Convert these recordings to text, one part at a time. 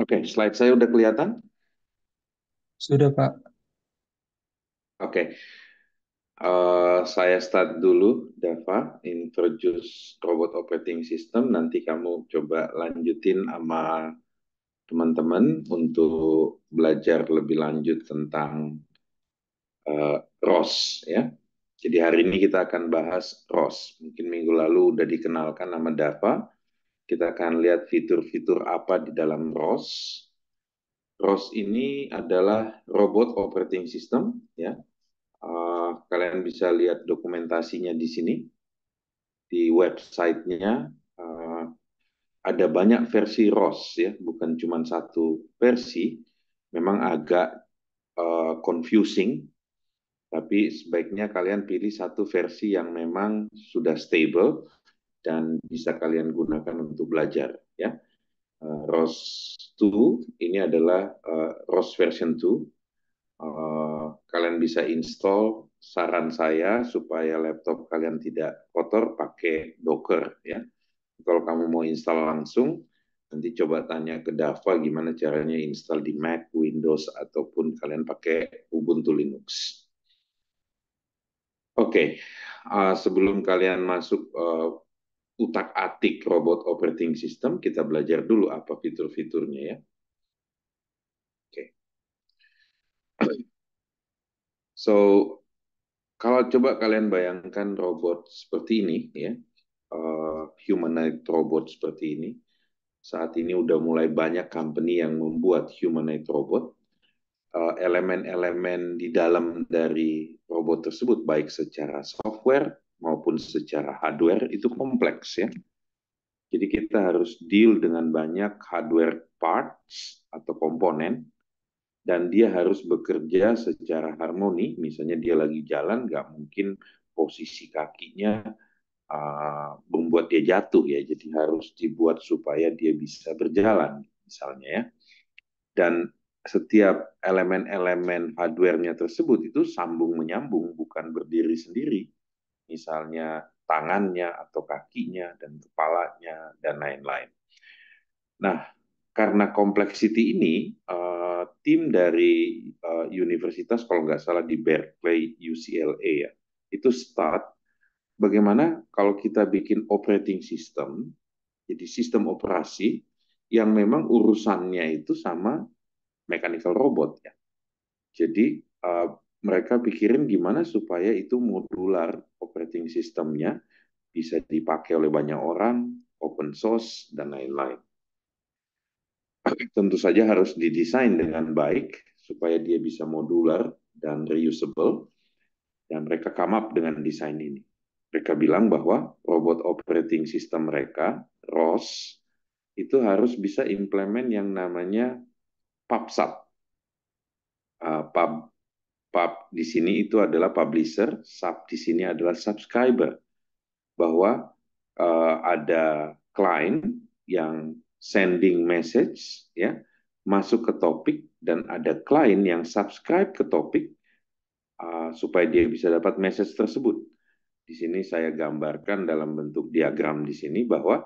Oke, slide saya udah kelihatan? Sudah, Pak. Oke, saya start dulu, Dava, introduce robot operating system. Nanti kamu coba lanjutin sama teman-teman untuk belajar lebih lanjut tentang ROS, ya. Jadi hari ini kita akan bahas ROS. Mungkin minggu lalu udah dikenalkan nama Dava. Kita akan lihat fitur-fitur apa di dalam ROS. ROS ini adalah robot operating system, ya. Kalian bisa lihat dokumentasinya di sini, di websitenya. Ada banyak versi ROS, ya, bukan cuma satu versi. Memang agak confusing, tapi sebaiknya kalian pilih satu versi yang memang sudah stable dan bisa kalian gunakan untuk belajar. Ya, ROS 2 ini adalah ROS version 2. Kalian bisa install, saran saya supaya laptop kalian tidak kotor pakai Docker, ya. Kalau kamu mau install langsung, nanti coba tanya ke Dava gimana caranya install di Mac, Windows, ataupun kalian pakai Ubuntu Linux. Oke, sebelum kalian masuk utak-atik robot operating system, kita belajar dulu apa fitur-fiturnya, ya. Oke, so kalau coba kalian bayangkan robot seperti ini, ya, humanoid robot seperti ini. Saat ini udah mulai banyak company yang membuat humanoid robot. Elemen-elemen di dalam dari robot tersebut, baik secara software maupun secara hardware, itu kompleks, ya. Jadi kita harus deal dengan banyak hardware parts atau komponen, dan dia harus bekerja secara harmoni. Misalnya dia lagi jalan, nggak mungkin posisi kakinya membuat dia jatuh, ya. Jadi harus dibuat supaya dia bisa berjalan, misalnya, ya. Dan setiap elemen-elemen hardware-nya tersebut itu sambung menyambung, bukan berdiri sendiri. Misalnya tangannya atau kakinya dan kepalanya dan lain-lain. Nah, karena kompleksiti ini, tim dari universitas, kalau nggak salah di Berkeley, UCLA, ya, itu start bagaimana kalau kita bikin operating system, jadi sistem operasi yang memang urusannya itu sama mechanical robot, ya. Jadi mereka pikirin gimana supaya itu modular operating systemnya bisa dipakai oleh banyak orang, open source dan lain-lain. Tentu saja harus didesain dengan baik supaya dia bisa modular dan reusable, dan mereka come up dengan desain ini. Mereka bilang bahwa robot operating system mereka, ROS, itu harus bisa implement yang namanya PubSub. Pub Pub di sini itu adalah publisher, sub di sini adalah subscriber. Bahwa ada client yang sending message, ya, masuk ke topik, dan ada client yang subscribe ke topik supaya dia bisa dapat message tersebut. Di sini saya gambarkan dalam bentuk diagram di sini bahwa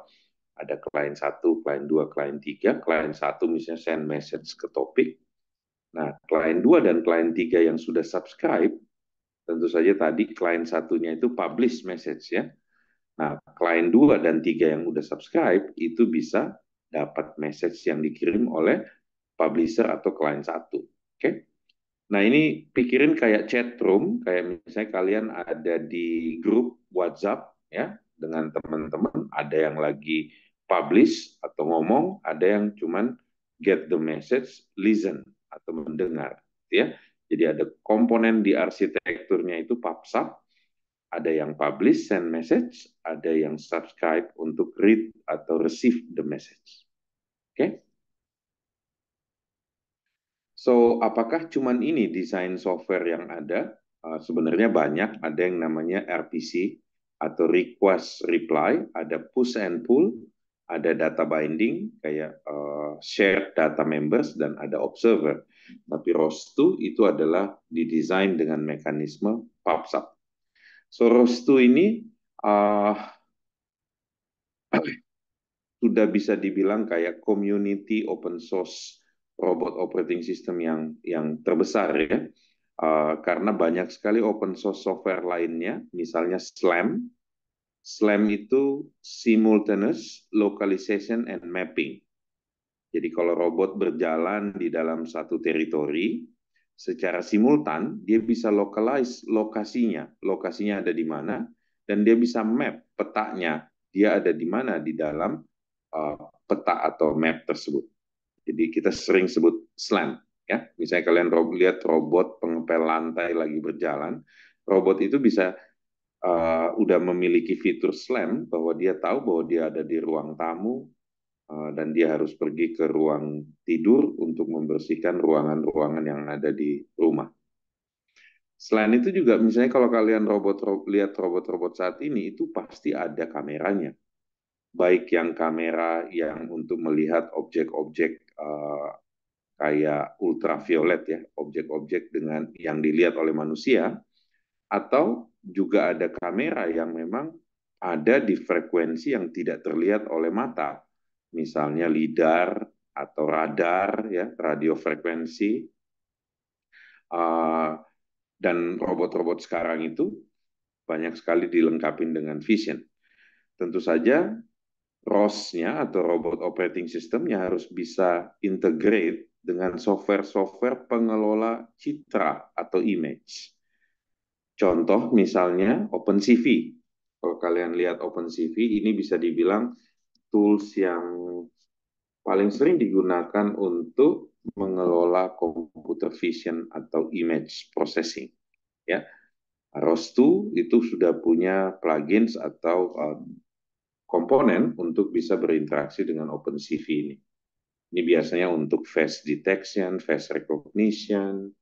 ada client 1, client 2, client 3. Client 1 misalnya send message ke topik. Nah, client 2 dan client 3 yang sudah subscribe, tentu saja tadi client satunya itu publish message, ya. Nah, client 2 dan 3 yang udah subscribe itu bisa dapat message yang dikirim oleh publisher atau client satu. Oke? Nah, ini pikirin kayak chat room, kayak misalnya kalian ada di grup WhatsApp, ya, dengan teman-teman, ada yang lagi publish atau ngomong, ada yang cuman get the message, listen atau mendengar, ya. Jadi ada komponen di arsitekturnya itu PubSub, ada yang publish, send message, ada yang subscribe untuk read atau receive the message. Oke? Okay? So, apakah cuman ini desain software yang ada? Sebenarnya banyak. Ada yang namanya RPC atau request reply, ada push and pull, ada data binding kayak shared data members, dan ada observer. Tapi ROS2 itu adalah didesain dengan mekanisme PubSub. So ROS2 ini uh, sudah bisa dibilang kayak community open source robot operating system yang terbesar ya. Karena banyak sekali open source software lainnya, misalnya SLAM. SLAM itu Simultaneous Localization and Mapping. Jadi kalau robot berjalan di dalam satu teritori, secara simultan dia bisa localize lokasinya ada di mana, dan dia bisa map petanya, dia ada di mana di dalam peta atau map tersebut. Jadi kita sering sebut SLAM, ya. Misalnya kalian lihat robot pengepel lantai lagi berjalan, robot itu bisa udah memiliki fitur SLAM bahwa dia tahu bahwa dia ada di ruang tamu, dan dia harus pergi ke ruang tidur untuk membersihkan ruangan-ruangan yang ada di rumah. Selain itu juga misalnya kalau kalian lihat robot-robot saat ini itu pasti ada kameranya. Baik yang kamera yang untuk melihat objek-objek kayak ultraviolet ya, objek-objek dengan yang dilihat oleh manusia, atau juga ada kamera yang memang ada di frekuensi yang tidak terlihat oleh mata, misalnya lidar atau radar, ya, radiofrekuensi. Dan robot-robot sekarang itu banyak sekali dilengkapi dengan vision. Tentu saja ROS-nya atau robot operating system-nya harus bisa integrate dengan software-software pengelola citra atau image. Contoh misalnya OpenCV. Kalau kalian lihat OpenCV, ini bisa dibilang tools yang paling sering digunakan untuk mengelola computer vision atau image processing. Ya, ROS2 itu sudah punya plugins atau komponen untuk bisa berinteraksi dengan OpenCV ini. Ini biasanya untuk face detection, face recognition,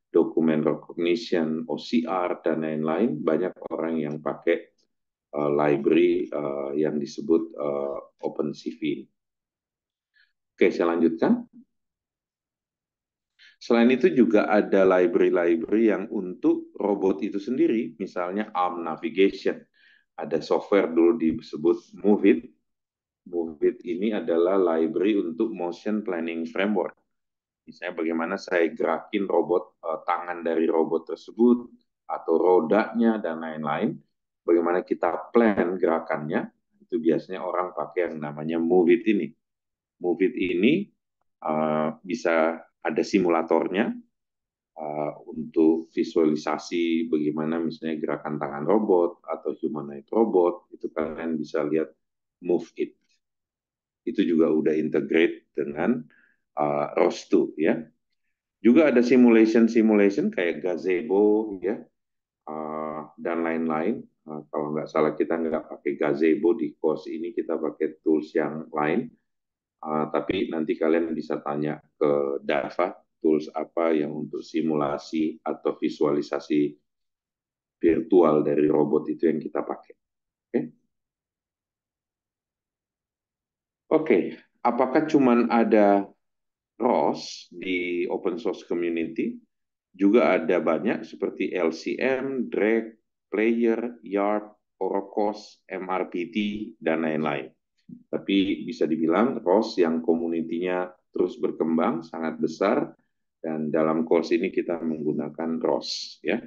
document recognition, OCR, dan lain-lain. Banyak orang yang pakai library yang disebut OpenCV. Oke, saya lanjutkan. Selain itu juga ada library-library yang untuk robot itu sendiri, misalnya arm navigation. Ada software dulu disebut MOVEit. MOVEit ini adalah library untuk motion planning framework. Misalnya bagaimana saya gerakin robot, tangan dari robot tersebut, atau rodanya, dan lain-lain. Bagaimana kita plan gerakannya, itu biasanya orang pakai yang namanya MOVEit ini. MOVEit ini bisa ada simulatornya, untuk visualisasi bagaimana misalnya gerakan tangan robot atau humanoid robot, itu kalian bisa lihat MOVEit. Itu juga udah integrate dengan ROS2 ya. Juga ada simulation kayak gazebo ya, dan lain-lain. Kalau nggak salah kita nggak pakai gazebo di course ini, kita pakai tools yang lain. Tapi nanti kalian bisa tanya ke Dava, tools apa yang untuk simulasi atau visualisasi virtual dari robot itu yang kita pakai. Oke, Oke. Apakah cuman ada ROS di open source community? Juga ada banyak seperti LCM, Drake, Player, Yard, Orocos, MRPT, dan lain-lain. Tapi bisa dibilang ROS yang komunitinya terus berkembang, sangat besar, dan dalam course ini kita menggunakan ROS. Ya.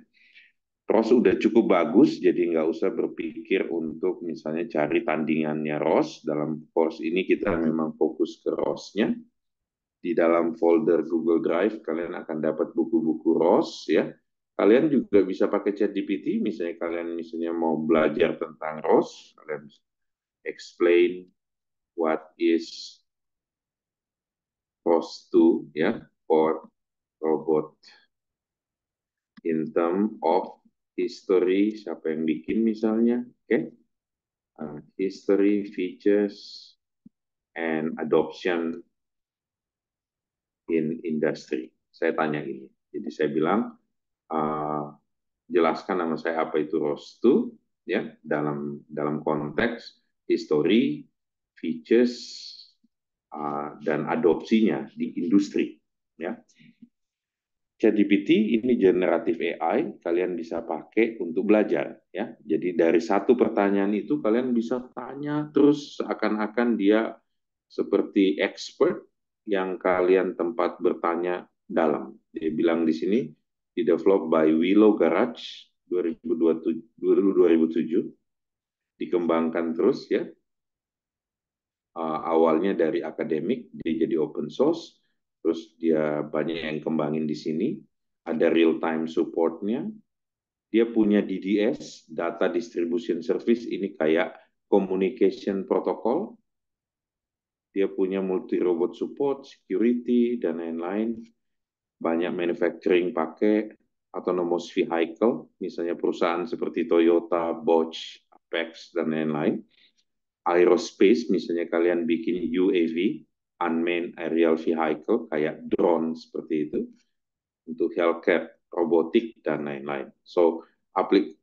ROS udah cukup bagus, jadi nggak usah berpikir untuk misalnya cari tandingannya ROS. Dalam course ini kita memang fokus ke ROS-nya. Di dalam folder Google Drive kalian akan dapat buku-buku ROS ya. Kalian juga bisa pakai ChatGPT, misalnya kalian mau belajar tentang ROS, kalian explain what is ROS2 ya, for robot in term of history, siapa yang bikin misalnya, oke? History, features, and adoption in industry. Saya tanya ini. Jadi saya bilang, jelaskan nama saya apa itu ROS2 ya, dalam konteks history, features, dan adopsinya di industri ya. ChatGPT ini generatif AI, kalian bisa pakai untuk belajar ya. Jadi dari satu pertanyaan itu kalian bisa tanya terus seakan-akan dia seperti expert yang kalian tempat bertanya dalam. Dia bilang di sini developed by Willow Garage 2007, dikembangkan terus ya. Awalnya dari akademik, dia jadi open source, terus dia banyak yang kembangin di sini, ada real time supportnya, dia punya DDS, Data Distribution Service, ini kayak communication protocol, dia punya multi robot support, security, dan lain-lain, banyak manufacturing pakai, autonomous vehicle, misalnya perusahaan seperti Toyota, Bosch, Apex, dan lain-lain, aerospace, misalnya kalian bikin UAV, unmanned aerial vehicle, kayak drone seperti itu, untuk healthcare, robotik, dan lain-lain. So,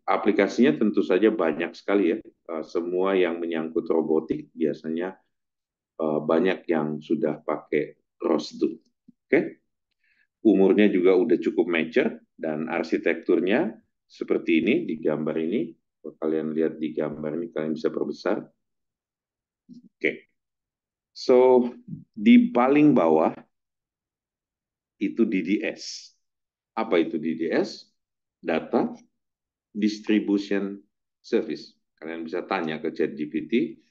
aplikasinya tentu saja banyak sekali ya. Semua yang menyangkut robotik biasanya banyak yang sudah pakai ROS2. Oke? Umurnya juga udah cukup mature, dan arsitekturnya seperti ini, di gambar ini. Kalau kalian lihat di gambar ini, kalian bisa perbesar. Oke. So, di paling bawah itu DDS. Apa itu DDS? Data Distribution Service. Kalian bisa tanya ke ChatGPT,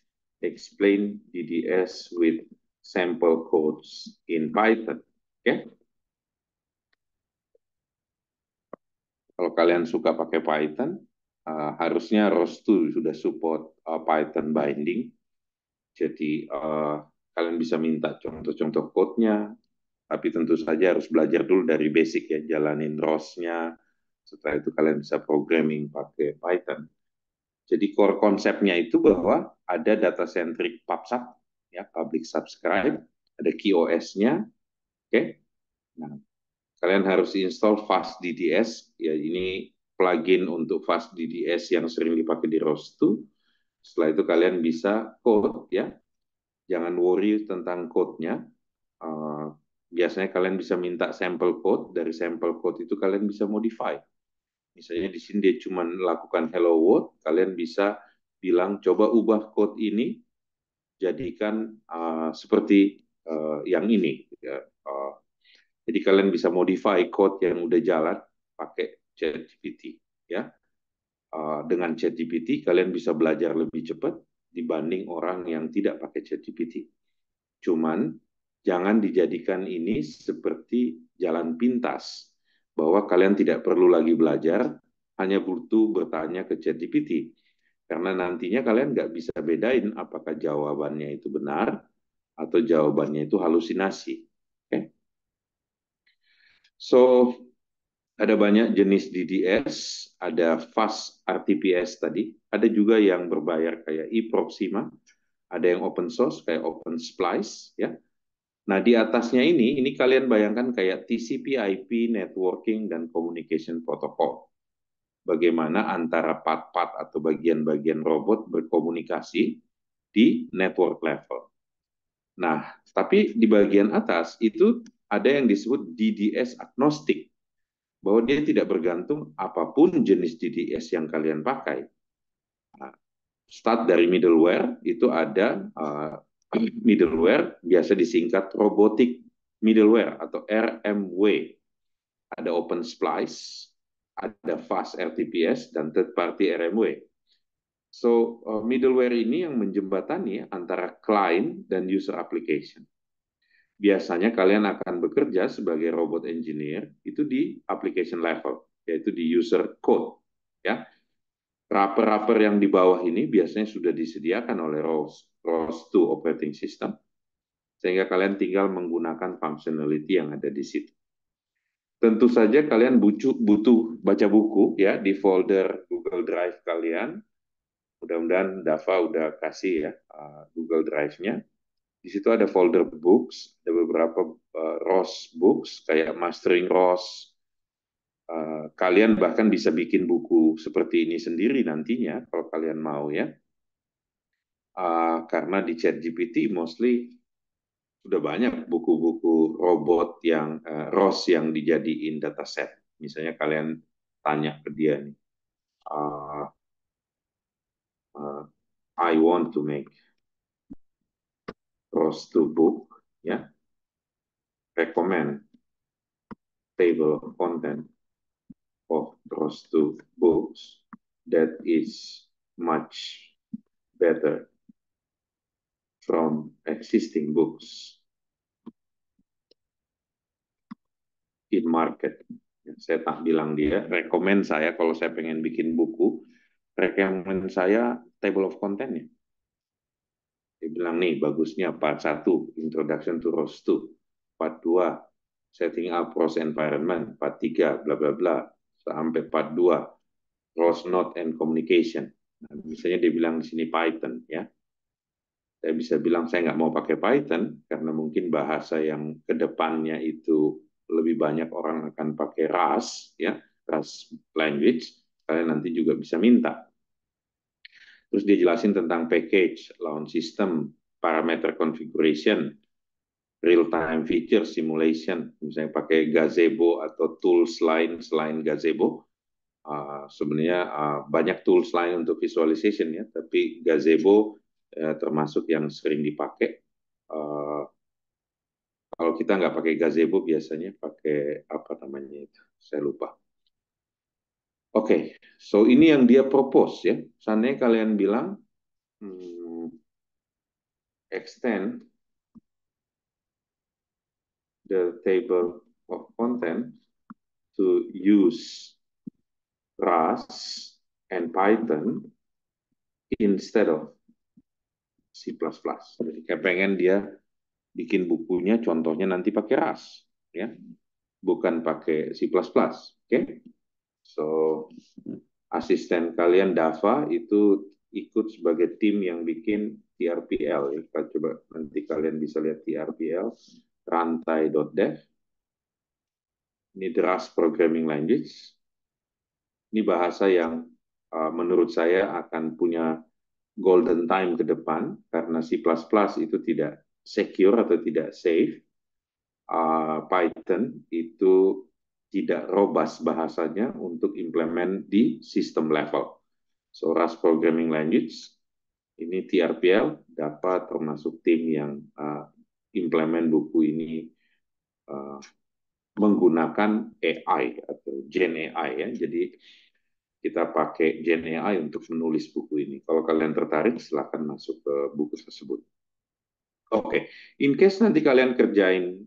explain DDS with sample codes in Python. Oke? Kalau kalian suka pakai Python, harusnya ROS2 sudah support Python binding. Jadi kalian bisa minta contoh-contoh code-nya, tapi tentu saja harus belajar dulu dari basic ya, jalanin ROS-nya. Setelah itu kalian bisa programming pakai Python. Jadi core konsepnya itu bahwa ada data-centric PubSub, ya, public subscribe, ada QoS-nya, oke. Okay? Nah, kalian harus install FastDDS, ya ini plugin untuk FastDDS yang sering dipakai di ROS2. Setelah itu kalian bisa code, ya, jangan worry tentang code-nya. Biasanya kalian bisa minta sampel code, dari sampel code itu kalian bisa modify. Misalnya di sini dia cuma lakukan hello world, kalian bisa bilang coba ubah code ini jadikan seperti yang ini. Ya. Jadi kalian bisa modify code yang udah jalan pakai ChatGPT. Ya. Dengan ChatGPT kalian bisa belajar lebih cepat dibanding orang yang tidak pakai ChatGPT. Cuman jangan dijadikan ini seperti jalan pintas, bahwa kalian tidak perlu lagi belajar, hanya butuh bertanya ke ChatGPT. Karena nantinya kalian nggak bisa bedain apakah jawabannya itu benar atau jawabannya itu halusinasi. Okay? So, ada banyak jenis DDS, ada fast RTPS tadi, ada juga yang berbayar kayak eProxima, ada yang open source kayak OpenSplice, ya. Nah, di atasnya ini kalian bayangkan kayak TCP/IP, networking, dan communication protocol. Bagaimana antara part-part atau bagian-bagian robot berkomunikasi di network level. Nah, tapi di bagian atas itu ada yang disebut DDS agnostik, bahwa dia tidak bergantung apapun jenis DDS yang kalian pakai. Nah, start dari middleware, itu ada middleware, biasa disingkat robotic middleware atau RMW. Ada OpenSplice, ada Fast RTPS, dan third party RMW. So, middleware ini yang menjembatani antara client dan user application. Biasanya kalian akan bekerja sebagai robot engineer itu di application level, yaitu di user code. Ya, wrapper-wrapper yang di bawah ini biasanya sudah disediakan oleh ROS2 operating system, sehingga kalian tinggal menggunakan functionality yang ada di situ. Tentu saja kalian butuh baca buku ya di folder Google Drive kalian. Mudah-mudahan Dava udah kasih ya Google Drive-nya. Di situ ada folder books, ada beberapa ROS books kayak Mastering ROS. Kalian bahkan bisa bikin buku seperti ini sendiri nantinya kalau kalian mau ya. Karena di ChatGPT mostly sudah banyak buku-buku robot yang ROS yang dijadiin dataset. Misalnya kalian tanya ke dia nih, uh, uh, I want to make ROS to book, ya, recommend table of content of ROS to books that is much better from existing books in market. Saya tak bilang dia, rekomend saya kalau saya pengen bikin buku, rekomend saya table of content-nya. Dia bilang nih, bagusnya part 1, Introduction to ROS2, part 2, Setting up ROS Environment, part 3, bla bla bla, sampai part 2, ROS Node and Communication. Nah, misalnya dia bilang di sini Python, ya. Saya bisa bilang saya nggak mau pakai Python, karena mungkin bahasa yang kedepannya itu lebih banyak orang akan pakai Rust, ya, Rust language, kalian nanti juga bisa minta. Terus dia jelasin tentang package, launch system, parameter configuration, real-time feature simulation, misalnya pakai Gazebo atau tools lain selain Gazebo. Sebenarnya banyak tools lain untuk visualization ya, tapi Gazebo termasuk yang sering dipakai. Kalau kita nggak pakai Gazebo, biasanya pakai apa namanya itu, saya lupa. Oke, so ini yang dia propose ya. Seandainya kalian bilang extend the table of content to use Rust and Python instead of C++. Jadi kayak pengen dia bikin bukunya contohnya nanti pakai Rust, ya, bukan pakai C++. Oke, so asisten kalian Dava itu ikut sebagai tim yang bikin TRPL. Ya. Coba nanti kalian bisa lihat TRPL, rantai.dev. Ini Rust Programming Language. Ini bahasa yang menurut saya akan punya golden time ke depan, karena C++ itu tidak secure atau tidak safe. Python itu tidak robust bahasanya untuk implement di system level. So Rust Programming Language, ini TRPL dapat termasuk tim yang implement buku ini menggunakan AI atau Gen AI ya. Jadi kita pakai Gen AI untuk menulis buku ini. Kalau kalian tertarik, silakan masuk ke buku tersebut. Oke, in case nanti kalian kerjain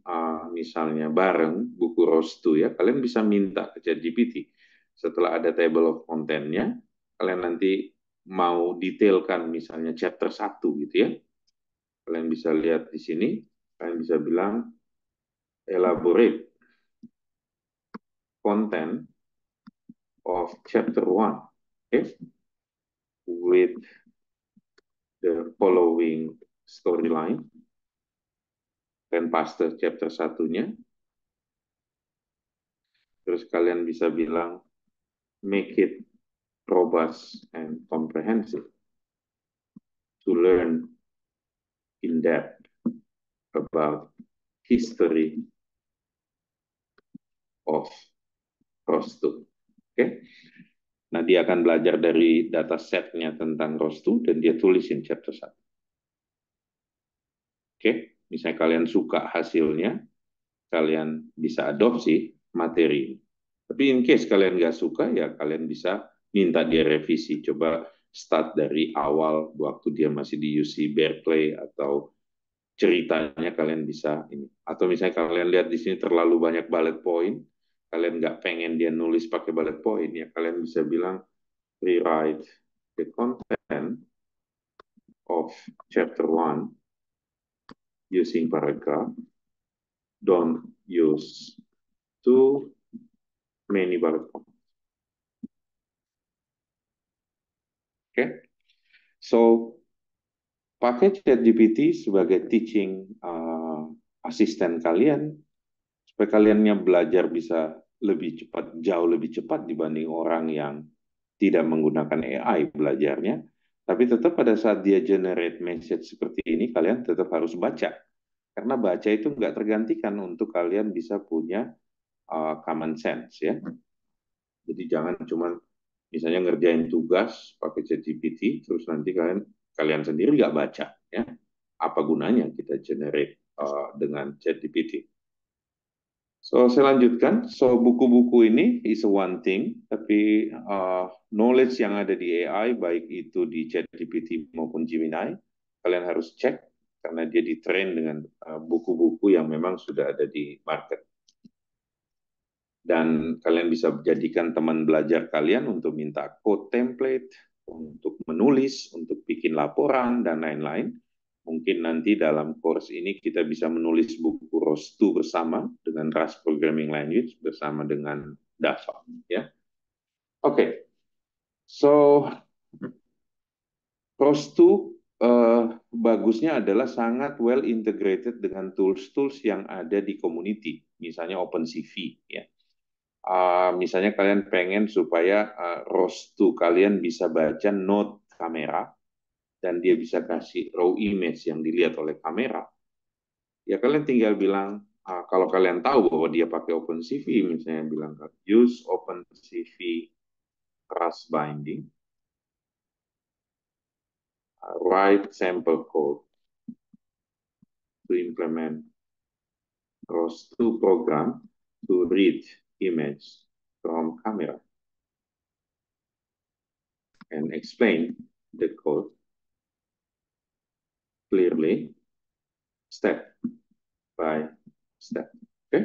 misalnya bareng buku ROS2 ya, kalian bisa minta ke ChatGPT. Setelah ada table of content-nya, kalian nanti mau detailkan misalnya chapter 1 gitu ya. Kalian bisa lihat di sini, kalian bisa bilang elaborate content of chapter 1, okay, with the following storyline, dan paste chapter 1-nya. Terus kalian bisa bilang make it robust and comprehensive to learn in depth about history of ROS2. Oke. Nah, dia akan belajar dari data set-nya tentang ROS2 dan dia tulisin chapter 1. Oke, misalnya kalian suka hasilnya, kalian bisa adopsi materi. Tapi in case kalian nggak suka, ya kalian bisa minta dia revisi. Coba start dari awal waktu dia masih di UC Berkeley, atau ceritanya kalian bisa ini. Atau misalnya kalian lihat di sini terlalu banyak bullet point, kalian nggak pengen dia nulis pakai bullet point, ya kalian bisa bilang rewrite the content of chapter 1 using paragraph. Don't use too many bullet points. Oke, so pakai ChatGPT sebagai teaching asisten kalian supaya kaliannya belajar bisa lebih cepat, jauh lebih cepat dibanding orang yang tidak menggunakan AI belajarnya. Tapi tetap pada saat dia generate message seperti ini, kalian tetap harus baca. Karena baca itu nggak tergantikan untuk kalian bisa punya common sense ya. Jadi jangan cuma misalnya ngerjain tugas pakai ChatGPT, terus nanti kalian sendiri nggak baca ya. Apa gunanya kita generate dengan ChatGPT? So, saya lanjutkan. So, buku-buku ini is one thing, tapi knowledge yang ada di AI, baik itu di ChatGPT maupun Gemini, kalian harus cek karena dia di-train dengan buku-buku yang memang sudah ada di market. Dan kalian bisa jadikan teman belajar kalian untuk minta code template, untuk menulis, untuk bikin laporan, dan lain-lain. Mungkin nanti dalam course ini kita bisa menulis buku ROS2 bersama dengan Rust Programming Language bersama dengan Dava. Ya, oke. So ROS2 bagusnya adalah sangat well integrated dengan tools-tools yang ada di community, misalnya OpenCV. Ya. Misalnya kalian pengen supaya ROS2 kalian bisa baca note kamera dan dia bisa kasih raw image yang dilihat oleh kamera, ya kalian tinggal bilang, kalau kalian tahu bahwa dia pakai OpenCV, misalnya bilang use OpenCV Rust binding, write sample code to implement ROS2 program to read image from camera and explain the code clearly step by step. Oke? Okay?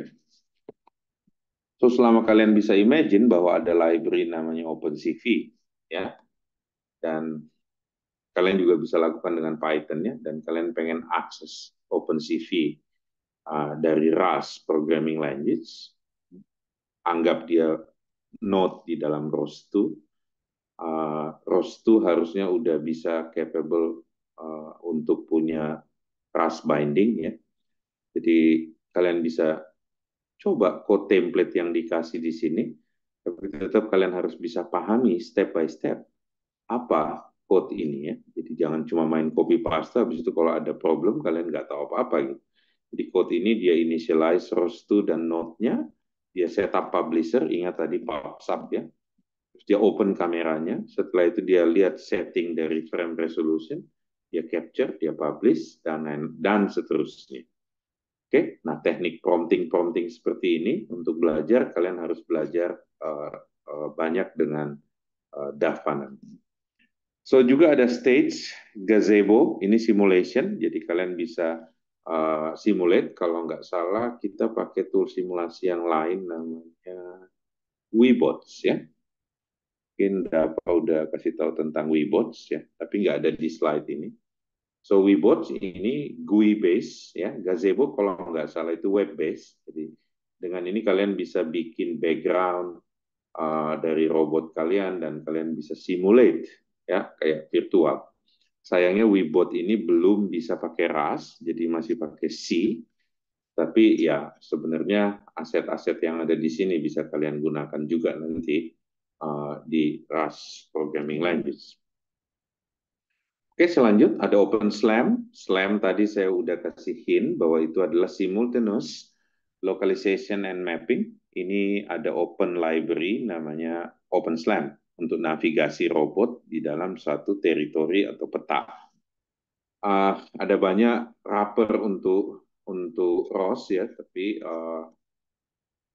So selama kalian bisa imagine bahwa ada library namanya OpenCV, ya, dan kalian juga bisa lakukan dengan Python ya, dan kalian pengen akses OpenCV dari Rust Programming Language, anggap dia node di dalam ROS2. ROS2 harusnya udah bisa capable untuk punya Rust binding ya. Jadi kalian bisa coba code template yang dikasih di sini, tapi tetap kalian harus bisa pahami step by step apa code ini ya. Jadi jangan cuma main copy paste, habis itu kalau ada problem kalian nggak tahu apa-apa gitu. Jadi code ini dia initialize ROS2 dan node-nya, dia setup publisher, ingat tadi PubSub ya. Terus dia open kameranya, setelah itu dia lihat setting dari frame resolution, dia capture, dia publish, dan seterusnya. Oke, nah teknik prompting seperti ini untuk belajar kalian harus belajar banyak dengan Dava nanti. So juga ada stage gazebo, ini simulation, jadi kalian bisa simulate. Kalau nggak salah kita pakai tool simulasi yang lain namanya Webots ya. Mungkin Dava udah kasih tahu tentang Webots ya, tapi nggak ada di slide ini. So Webots ini GUI base ya, gazebo kalau nggak salah itu web base. Jadi dengan ini kalian bisa bikin background dari robot kalian dan kalian bisa simulate ya kayak virtual. Sayangnya Webot ini belum bisa pakai Rust, jadi masih pakai C. Tapi ya sebenarnya aset-aset yang ada di sini bisa kalian gunakan juga nanti di Rust Programming Language. Oke, selanjut ada OpenSLAM. SLAM tadi saya udah kasih hint bahwa itu adalah simultaneous localization and mapping. Ini ada open library namanya OpenSLAM untuk navigasi robot di dalam suatu teritori atau peta. Ada banyak wrapper untuk ROS ya, tapi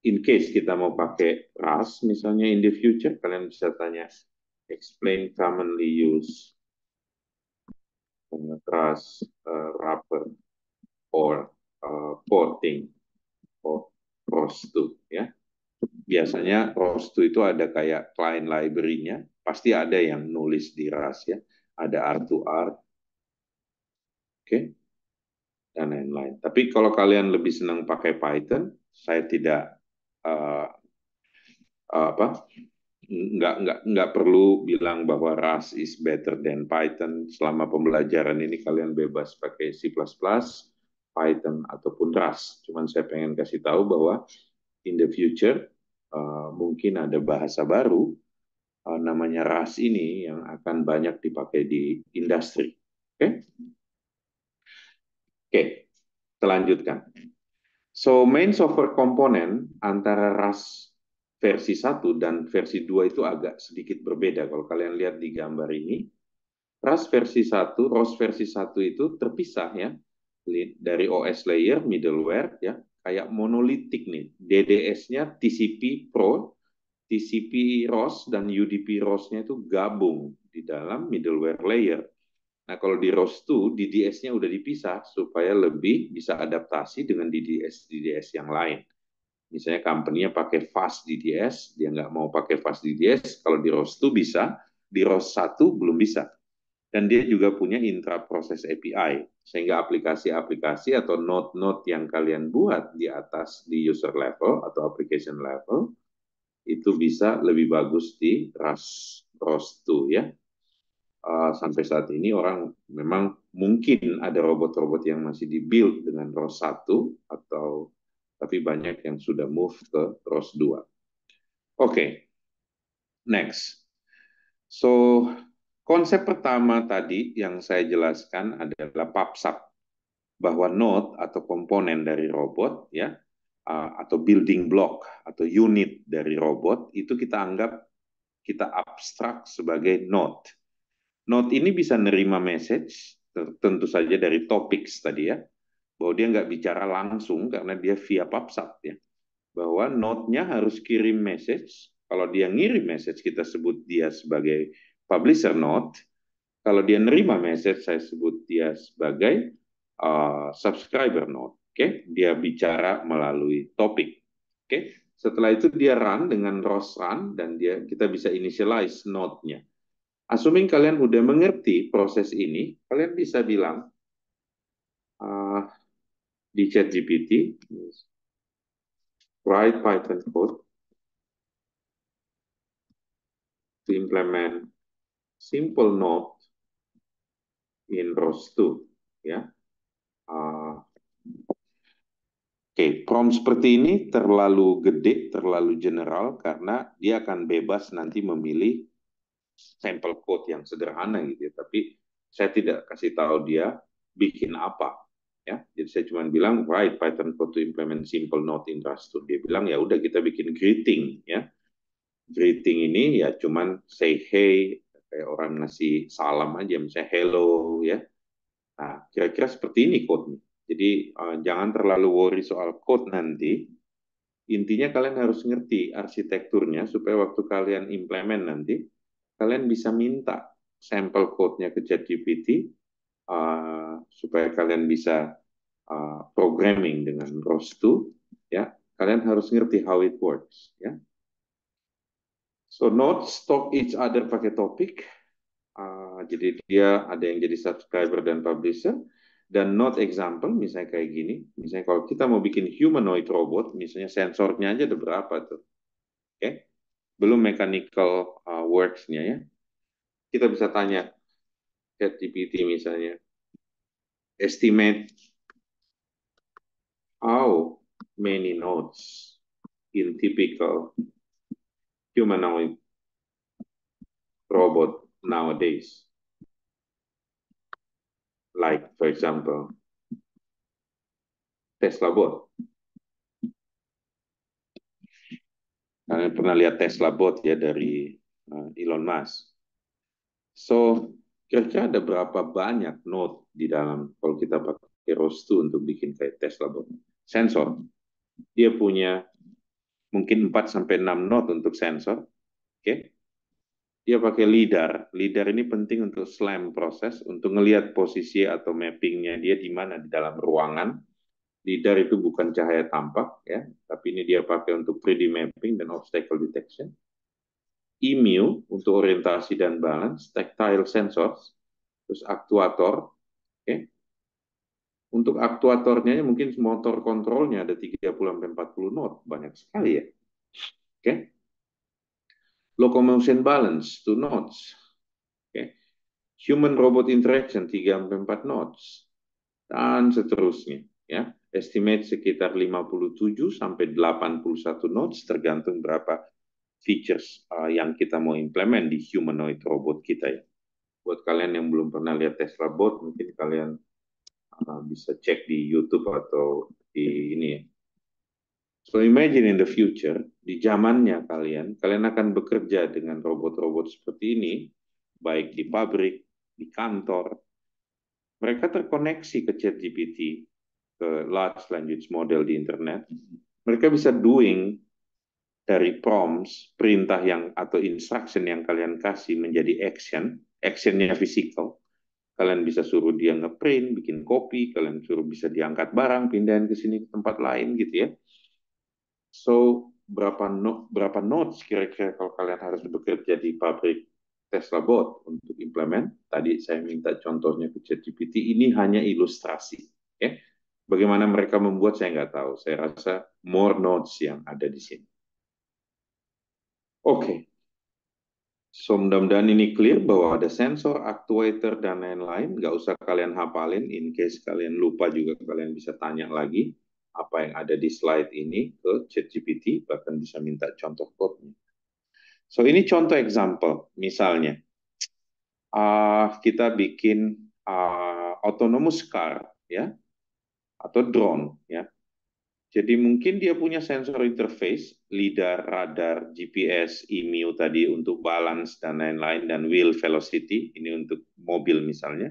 in case kita mau pakai Rust misalnya in the future, kalian bisa tanya explain commonly used Rust wrapper or porting or ROS2 ya. Biasanya ROS2 itu ada kayak client library-nya, pasti ada yang nulis di Rust ya, ada R2R, oke, dan lain-lain. Tapi kalau kalian lebih senang pakai Python, saya tidak uh, apa nggak perlu bilang bahwa Rust is better than Python. Selama pembelajaran ini kalian bebas pakai C++, Python ataupun Rust. Cuman saya pengen kasih tahu bahwa in the future mungkin ada bahasa baru namanya Rust ini yang akan banyak dipakai di industri. Oke? Okay? Oke. Okay. Kita lanjutkan. So, main software komponen antara RAS versi 1 dan versi 2 itu agak sedikit berbeda. Kalau kalian lihat di gambar ini, ROS versi 1 itu terpisah ya, dari OS layer, middleware ya, kayak monolitik nih. DDS-nya TCP Pro, TCP ROS dan UDP ROS-nya itu gabung di dalam middleware layer. Nah, kalau di ROS 2, DDS-nya udah dipisah supaya lebih bisa adaptasi dengan DDS yang lain. Misalnya company-nya pakai fast DDS, dia nggak mau pakai fast DDS, kalau di ROS 2 bisa, di ROS 1 belum bisa. Dan dia juga punya intra-process API, sehingga aplikasi-aplikasi atau node-node yang kalian buat di atas di user level atau application level, itu bisa lebih bagus di ROS 2 ya. Sampai saat ini orang memang mungkin ada robot-robot yang masih di-build dengan ROS 1 atau tapi banyak yang sudah move ke ROS 2. Oke, next. So, konsep pertama tadi yang saya jelaskan adalah PubSub, bahwa node atau komponen dari robot ya, atau building block atau unit dari robot itu kita abstrak sebagai node. Node ini bisa nerima message, tentu saja dari topics tadi ya, bahwa dia nggak bicara langsung karena dia via PubSub ya, bahwa node-nya harus kirim message. Kalau dia ngirim message, kita sebut dia sebagai publisher node. Kalau dia nerima message, saya sebut dia sebagai subscriber node. Oke, dia bicara melalui topik. Oke, setelah itu dia run dengan ROS run dan kita bisa initialize node-nya. Assuming kalian udah mengerti proses ini, kalian bisa bilang uh, di ChatGPT, write Python code to implement simple node in ROS 2. Ya. Oke, prompt seperti ini terlalu gede, terlalu general, karena dia akan bebas nanti memilih sampel code yang sederhana gitu ya. Tapi saya tidak kasih tahu dia bikin apa. Ya, jadi saya cuma bilang write Python code to implement simple node in ROS 2. Dia bilang ya udah kita bikin greeting ya. Greeting ini ya cuman say hey, kayak orang ngasih salam aja, misalnya hello ya. Nah, kira-kira seperti ini code-nya. Jadi jangan terlalu worry soal code nanti. Intinya kalian harus ngerti arsitekturnya supaya waktu kalian implement nanti, kalian bisa minta sampel code-nya ke ChatGPT supaya kalian bisa programming dengan ROS2. Ya, kalian harus ngerti how it works. Ya. So nodes talk each other pakai topik. Jadi dia ada yang jadi subscriber dan publisher. Dan node example, misalnya kayak gini. Misalnya kalau kita mau bikin humanoid robot, misalnya sensornya aja ada berapa tuh. Oke? Okay? Belum mechanical works-nya ya. Kita bisa tanya ChatGPT misalnya, estimate how many nodes in typical humanoid robot nowadays. Like, for example, Tesla bot. Kalian pernah lihat Tesla bot ya dari Elon Musk. So, kira-kira ada berapa banyak node di dalam kalau kita pakai ROS2 untuk bikin kayak Tesla bot? Sensor. Dia punya mungkin 4 sampai 6 node untuk sensor. Oke. Okay? Dia pakai LiDAR. LiDAR ini penting untuk SLAM proses, untuk ngelihat posisi atau mappingnya dia di mana di dalam ruangan. LiDAR itu bukan cahaya tampak, ya, tapi ini dia pakai untuk 3D mapping dan obstacle detection. EMU untuk orientasi dan balance, tactile sensors, terus aktuator. Okay. Untuk aktuatornya mungkin motor kontrolnya ada 30-40 node, banyak sekali ya. Oke. Okay. Locomotion balance, 2 nodes. Okay. Human robot interaction 3-4 nodes dan seterusnya ya. Estimate sekitar 57 sampai 81 nodes tergantung berapa features yang kita mau implement di humanoid robot kita ya. Buat kalian yang belum pernah lihat Tesla bot, mungkin kalian bisa cek di YouTube atau di ini ya. So imagine in the future, di zamannya kalian akan bekerja dengan robot-robot seperti ini, baik di pabrik, di kantor. Mereka terkoneksi ke ChatGPT, ke large language model di internet. Mereka bisa doing dari prompts, perintah yang atau instruction yang kalian kasih menjadi action, actionnya physical. Kalian bisa suruh dia ngeprint, bikin kopi, kalian suruh bisa diangkat barang, pindahin ke sini ke tempat lain gitu ya. So, berapa notes kira-kira kalau kalian harus bekerja di pabrik Tesla Bot untuk implement? Tadi saya minta contohnya ke ChatGPT, ini hanya ilustrasi. Okay? Bagaimana mereka membuat saya nggak tahu. Saya rasa more notes yang ada di sini. Oke, okay. So mudah-mudahan ini clear bahwa ada sensor, actuator, dan lain-lain. Nggak usah kalian hafalin, in case kalian lupa juga kalian bisa tanya lagi apa yang ada di slide ini ke ChatGPT, bahkan bisa minta contoh code-nya. So ini contoh example, misalnya kita bikin autonomous car, ya, atau drone, ya. Jadi mungkin dia punya sensor interface, lidar, radar, GPS, EMU tadi untuk balance dan lain-lain, dan wheel velocity, ini untuk mobil misalnya.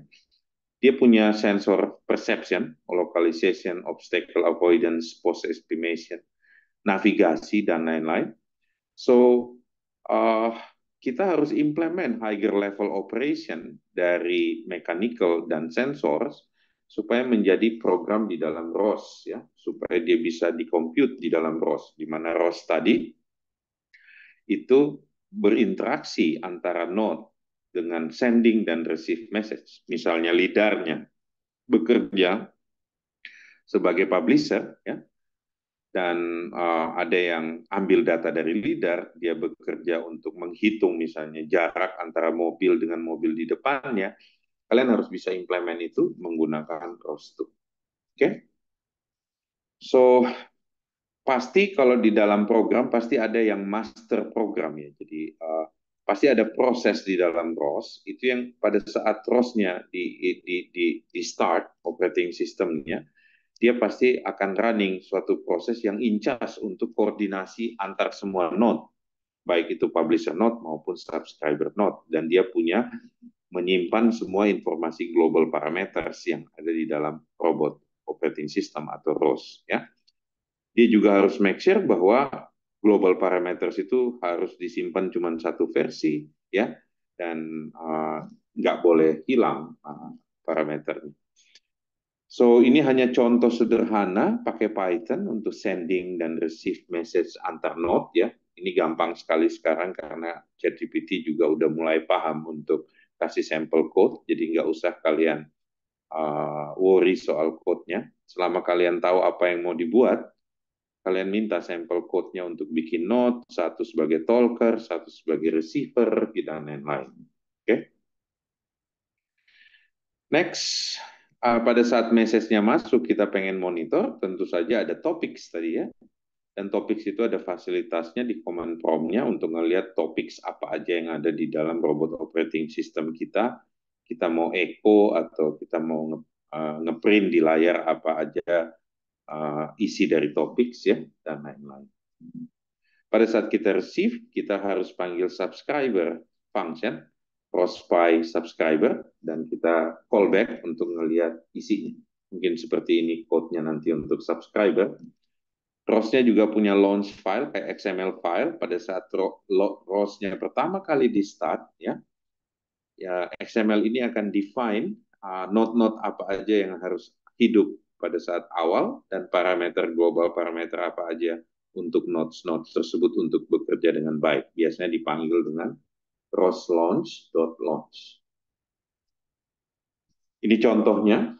Dia punya sensor perception, localization, obstacle avoidance, pose estimation, navigasi, dan lain-lain. So, kita harus implement higher level operation dari mechanical dan sensors supaya menjadi program di dalam ROS, ya, supaya dia bisa dikomput di dalam ROS, di mana ROS tadi itu berinteraksi antara node dengan sending dan receive message. Misalnya lidarnya bekerja sebagai publisher, ya, dan ada yang ambil data dari lidar, dia bekerja untuk menghitung misalnya jarak antara mobil dengan mobil di depannya, kalian harus bisa implement itu menggunakan ROS2. Oke? So, pasti kalau di dalam program, pasti ada yang master program ya. Jadi, pasti ada proses di dalam ROS, itu yang pada saat ROS-nya di start, operating system-nya, dia pasti akan running suatu proses yang incas untuk koordinasi antar semua node, baik itu publisher node maupun subscriber node, dan dia punya menyimpan semua informasi global parameters yang ada di dalam robot operating system atau ROS. Ya, dia juga harus make sure bahwa global parameters itu harus disimpan cuma satu versi, ya, dan nggak boleh hilang parameternya. So, ini hanya contoh sederhana pakai Python untuk sending dan receive message antar node ya. Ini gampang sekali sekarang karena ChatGPT juga udah mulai paham untuk kasih sampel code, jadi nggak usah kalian worry soal code-nya. Selama kalian tahu apa yang mau dibuat, kalian minta sampel code-nya untuk bikin node, satu sebagai talker, satu sebagai receiver, dan lain-lain. Oke? Okay? Next, pada saat message-nya masuk, kita pengen monitor, tentu saja ada topics tadi ya. Dan topics itu ada fasilitasnya di command prompt-nya untuk ngelihat topics apa aja yang ada di dalam robot operating system kita. Kita mau echo atau kita mau ngeprint di layar apa aja isi dari topics ya, dan lain-lain. Pada saat kita receive, kita harus panggil subscriber function, cross-by subscriber, dan kita callback untuk melihat isinya. Mungkin seperti ini code-nya nanti untuk subscriber. ROS-nya juga punya launch file, kayak XML file. Pada saat ROS-nya pertama kali di start, ya XML ini akan define node-node apa aja yang harus hidup pada saat awal, dan parameter global parameter apa aja untuk nodes-nodes tersebut untuk bekerja dengan baik. Biasanya dipanggil dengan ROS launch.launch. Ini contohnya.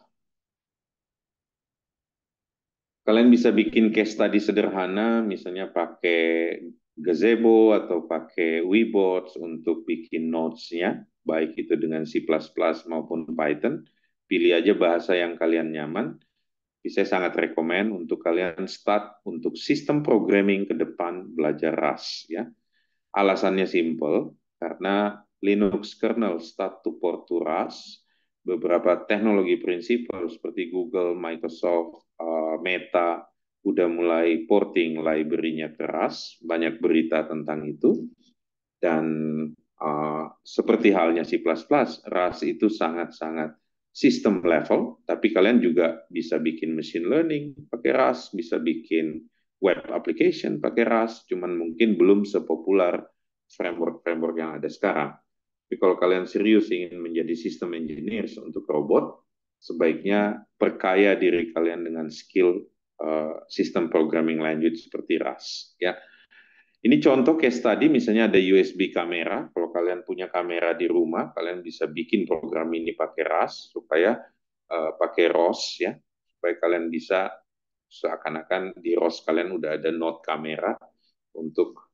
Kalian bisa bikin case study sederhana, misalnya pakai Gazebo atau pakai Weebots untuk bikin notes-nya, baik itu dengan C++ maupun Python. Pilih aja bahasa yang kalian nyaman. Saya sangat rekomen untuk kalian start untuk sistem programming ke depan belajar Rust ya. Alasannya simple, karena Linux kernel start to port to Rust, beberapa teknologi prinsipal seperti Google, Microsoft, Meta udah mulai porting library-nya ke Rust, banyak berita tentang itu. Dan seperti halnya C++, Rust itu sangat-sangat sistem level, tapi kalian juga bisa bikin machine learning pakai Rust, bisa bikin web application pakai Rust, cuman mungkin belum sepopuler framework-framework yang ada sekarang. Tapi kalau kalian serius ingin menjadi system engineers untuk robot, sebaiknya perkaya diri kalian dengan skill system programming language seperti Rust. Ya, ini contoh case tadi, misalnya ada USB kamera. Kalau kalian punya kamera di rumah, kalian bisa bikin program ini pakai Rust supaya pakai ROS ya, supaya kalian bisa seakan-akan di ROS kalian udah ada node kamera untuk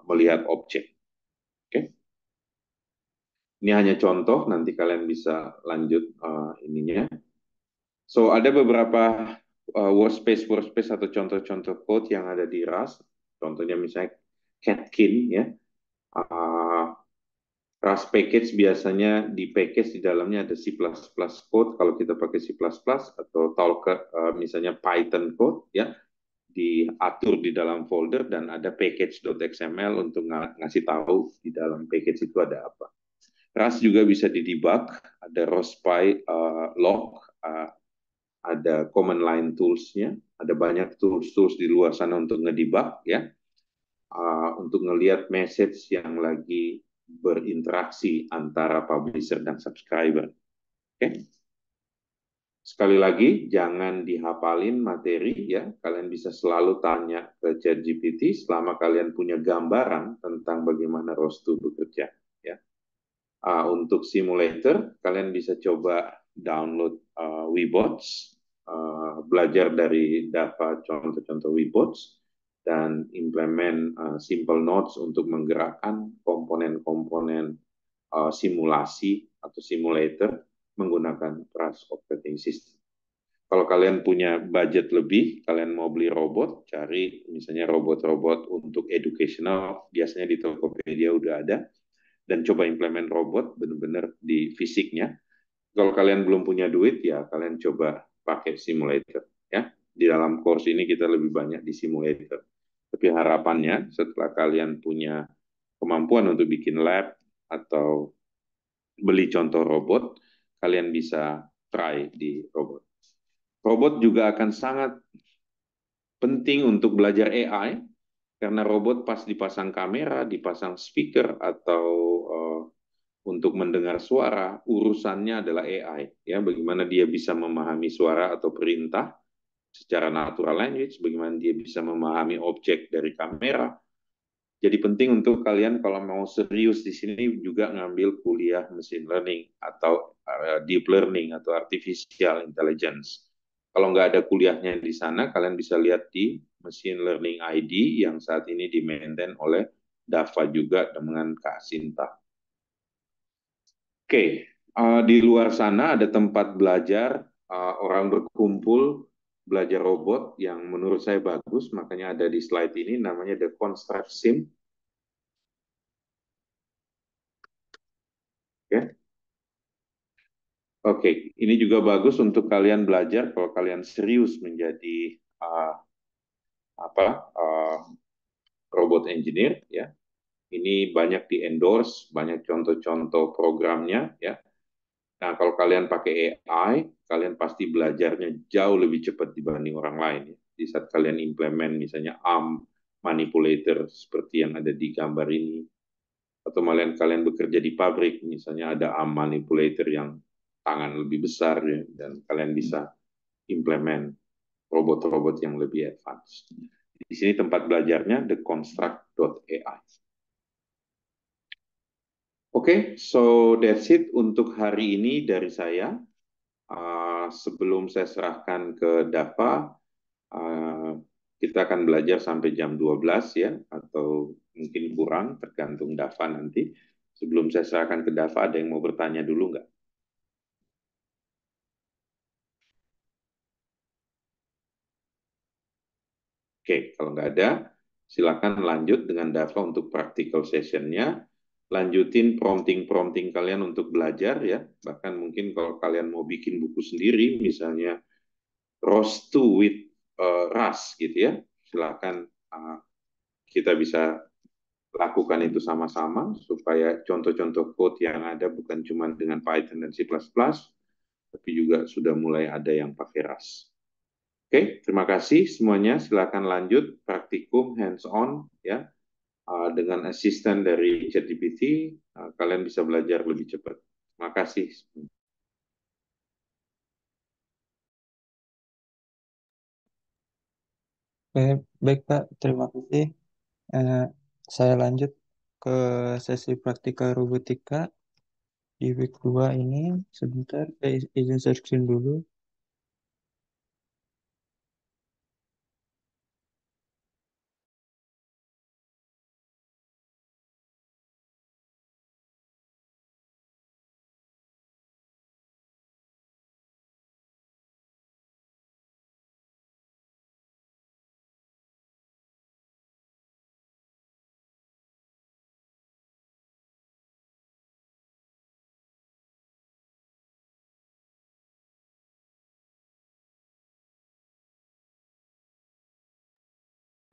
melihat objek. Oke, ini hanya contoh. Nanti kalian bisa lanjut ininya. So ada beberapa workspace atau contoh-contoh code yang ada di Rust. Contohnya misalnya Catkin ya. Uh, Rust package biasanya di package di dalamnya ada C++ code kalau kita pakai C++ atau Talker misalnya Python code ya, diatur di dalam folder dan ada package.xml untuk ngasih tahu di dalam package itu ada apa. Rust juga bisa didebug, ada ROSPy log, ada command line tools-nya, ada banyak tools-tools di luar sana untuk ngedebug ya, untuk ngelihat message yang lagi berinteraksi antara publisher dan subscriber. Oke. Sekali lagi, jangan dihafalin materi ya. Kalian bisa selalu tanya ke ChatGPT selama kalian punya gambaran tentang bagaimana ROS itu bekerja. Ya. Untuk simulator, kalian bisa coba download Webots, belajar dari DAFA contoh-contoh Webots, dan implement simple nodes untuk menggerakkan komponen-komponen simulasi atau simulator menggunakan Rust operating system. Kalau kalian punya budget lebih, kalian mau beli robot, cari misalnya robot-robot untuk educational, biasanya di Tokopedia udah ada, dan coba implement robot benar-benar di fisiknya. Kalau kalian belum punya duit, ya kalian coba pakai simulator. Ya, di dalam course ini kita lebih banyak di simulator. Tapi harapannya setelah kalian punya kemampuan untuk bikin lab atau beli contoh robot, kalian bisa try di robot. Robot juga akan sangat penting untuk belajar AI, karena robot pas dipasang kamera, dipasang speaker, atau untuk mendengar suara, urusannya adalah AI. Ya, bagaimana dia bisa memahami suara atau perintah secara natural language, bagaimana dia bisa memahami objek dari kamera. Jadi penting untuk kalian kalau mau serius di sini juga ngambil kuliah machine learning atau deep learning atau artificial intelligence. Kalau nggak ada kuliahnya di sana, kalian bisa lihat di Machine Learning ID yang saat ini di-maintain oleh DAFA juga dengan Kak Sinta. Oke, di luar sana ada tempat belajar, orang berkumpul belajar robot yang menurut saya bagus, makanya ada di slide ini, namanya The Construct Sim. Oke. Oke, ini juga bagus untuk kalian belajar kalau kalian serius menjadi apa robot engineer ya. Ini banyak di endorse, banyak contoh-contoh programnya ya. Nah, kalau kalian pakai AI, kalian pasti belajarnya jauh lebih cepat dibanding orang lain. Ya. Di saat kalian implement misalnya ARM manipulator seperti yang ada di gambar ini, atau malah kalian bekerja di pabrik, misalnya ada ARM manipulator yang tangan lebih besar ya, dan kalian bisa implement robot-robot yang lebih advance. Di sini tempat belajarnya theconstruct.ai. Oke, so that's it untuk hari ini dari saya. Sebelum saya serahkan ke Dava, kita akan belajar sampai jam 12 ya, atau mungkin kurang, tergantung Dava nanti. Sebelum saya serahkan ke Dava, ada yang mau bertanya dulu nggak? Oke, kalau nggak ada, silakan lanjut dengan Dava untuk practical session-nya. lanjutin prompting-prompting kalian untuk belajar ya. Bahkan mungkin kalau kalian mau bikin buku sendiri, misalnya Rose to with Rust gitu ya, silakan kita bisa lakukan itu sama-sama supaya contoh-contoh code yang ada bukan cuma dengan Python dan C++, tapi juga sudah mulai ada yang pakai Rust. Oke, terima kasih semuanya. Silakan lanjut praktikum hands-on ya. Dengan asisten dari ChatGPT, kalian bisa belajar lebih cepat. Terima kasih. Oke, baik Pak, terima kasih. Eh, saya lanjut ke sesi praktikal robotika di week 2 ini. Sebentar, saya izin share screen dulu.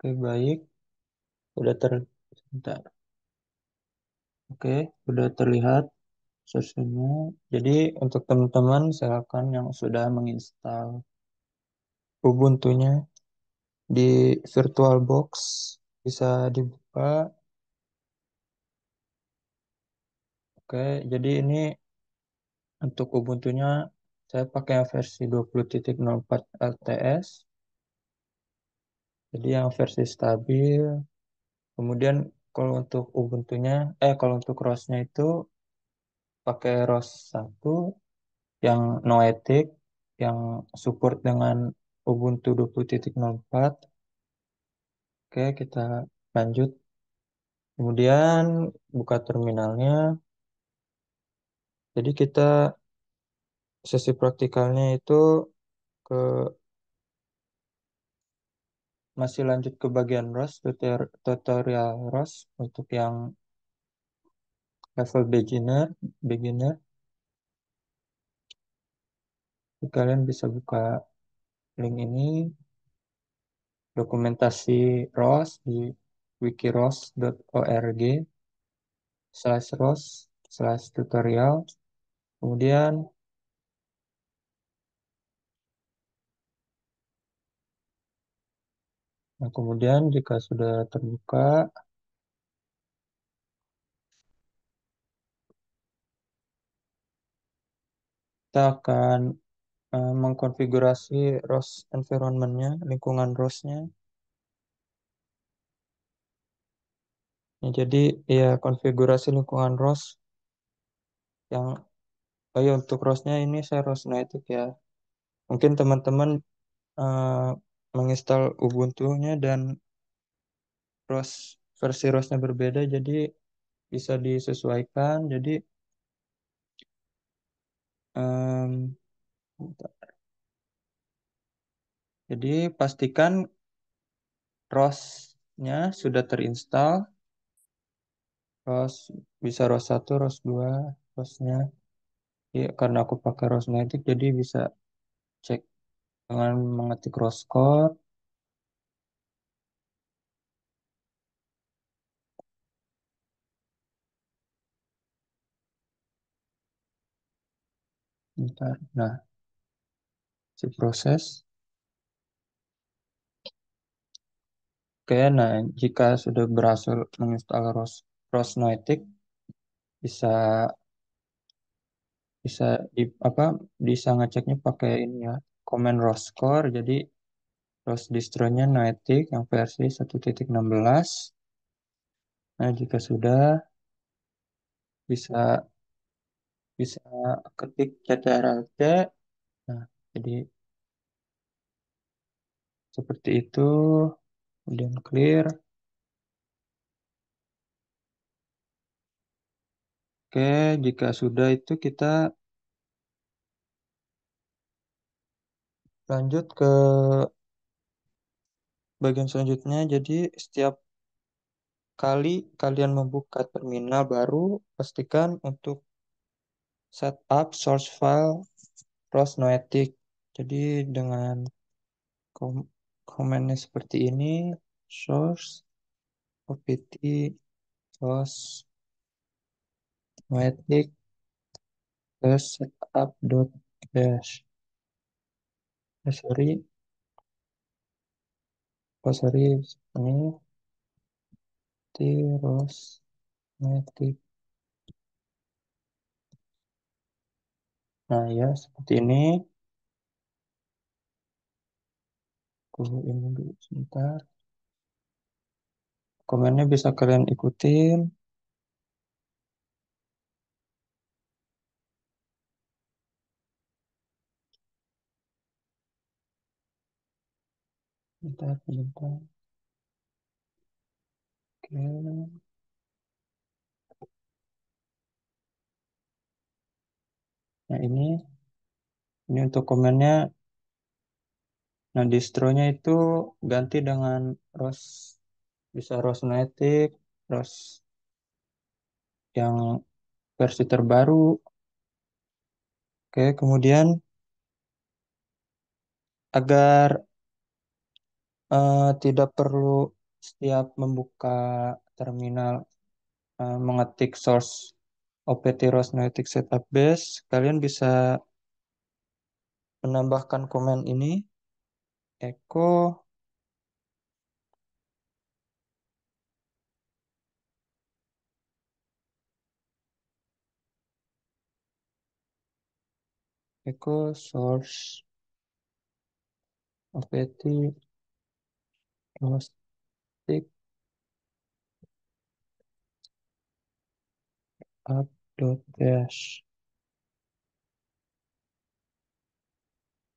Oke, baik. Udah ter... Sebentar. Oke, udah terlihat sesinya. Jadi untuk teman-teman silakan yang sudah menginstal Ubuntu-nya di VirtualBox bisa dibuka. Oke, jadi ini untuk Ubuntu-nya saya pakai yang versi 20.04 LTS. Jadi yang versi stabil. Kemudian kalau untuk Ubuntu-nya, kalau untuk ROS-nya itu pakai ROS 1 yang noetic, yang support dengan Ubuntu 20.04. Oke, kita lanjut. Kemudian buka terminalnya. Jadi kita sesi praktikalnya itu ke masih lanjut ke bagian ROS, tutorial ROS untuk yang level beginner. Kalian bisa buka link ini, dokumentasi ROS di wikiros.org/ROS/tutorial. Kemudian, kemudian jika sudah terbuka, kita akan mengkonfigurasi ROS environment-nya, lingkungan ROS-nya. Ya, jadi ya konfigurasi lingkungan ROS yang ya untuk ROS-nya ini saya ROS Native ya. Mungkin teman-teman eh, menginstal Ubuntu-nya dan versi ROS-nya berbeda, jadi bisa disesuaikan. Jadi em, pastikan ROS-nya sudah terinstall. ROS bisa ROS 1, ROS 2, ROS-nya. Ya, karena aku pakai ROS Native, jadi bisa cek dengan mengetik ROS code. Bentar. Nah, si proses. Oke, nah jika sudah berhasil menginstal ROS Native, bisa bisa di apa bisa ngeceknya pakai ini ya, command roscore. Jadi ROS distro-nya Noetic yang versi 1.16. Nah, jika sudah bisa bisa ketik ctrl-c. Nah, jadi seperti itu. Kemudian clear. Oke, jika sudah itu kita lanjut ke bagian selanjutnya. Jadi setiap kali kalian membuka terminal baru, pastikan untuk setup source file ROS Noetic. Jadi dengan kom- komennya seperti ini, source opt ROS Noetic plus setup.bash. Sorry, oh sorry, ini ROS Noetic. Nah ya, seperti ini. Ini dulu sebentar. Komennya bisa kalian ikutin. Bentar, bentar. Oke. Nah ini untuk komennya. Nah distronya itu ganti dengan ROS, bisa ROS Native, ROS yang versi terbaru. Oke, kemudian agar tidak perlu setiap membuka terminal mengetik source opt ROS Native setup base, kalian bisa menambahkan komen ini echo source opt ROS Native up.bash.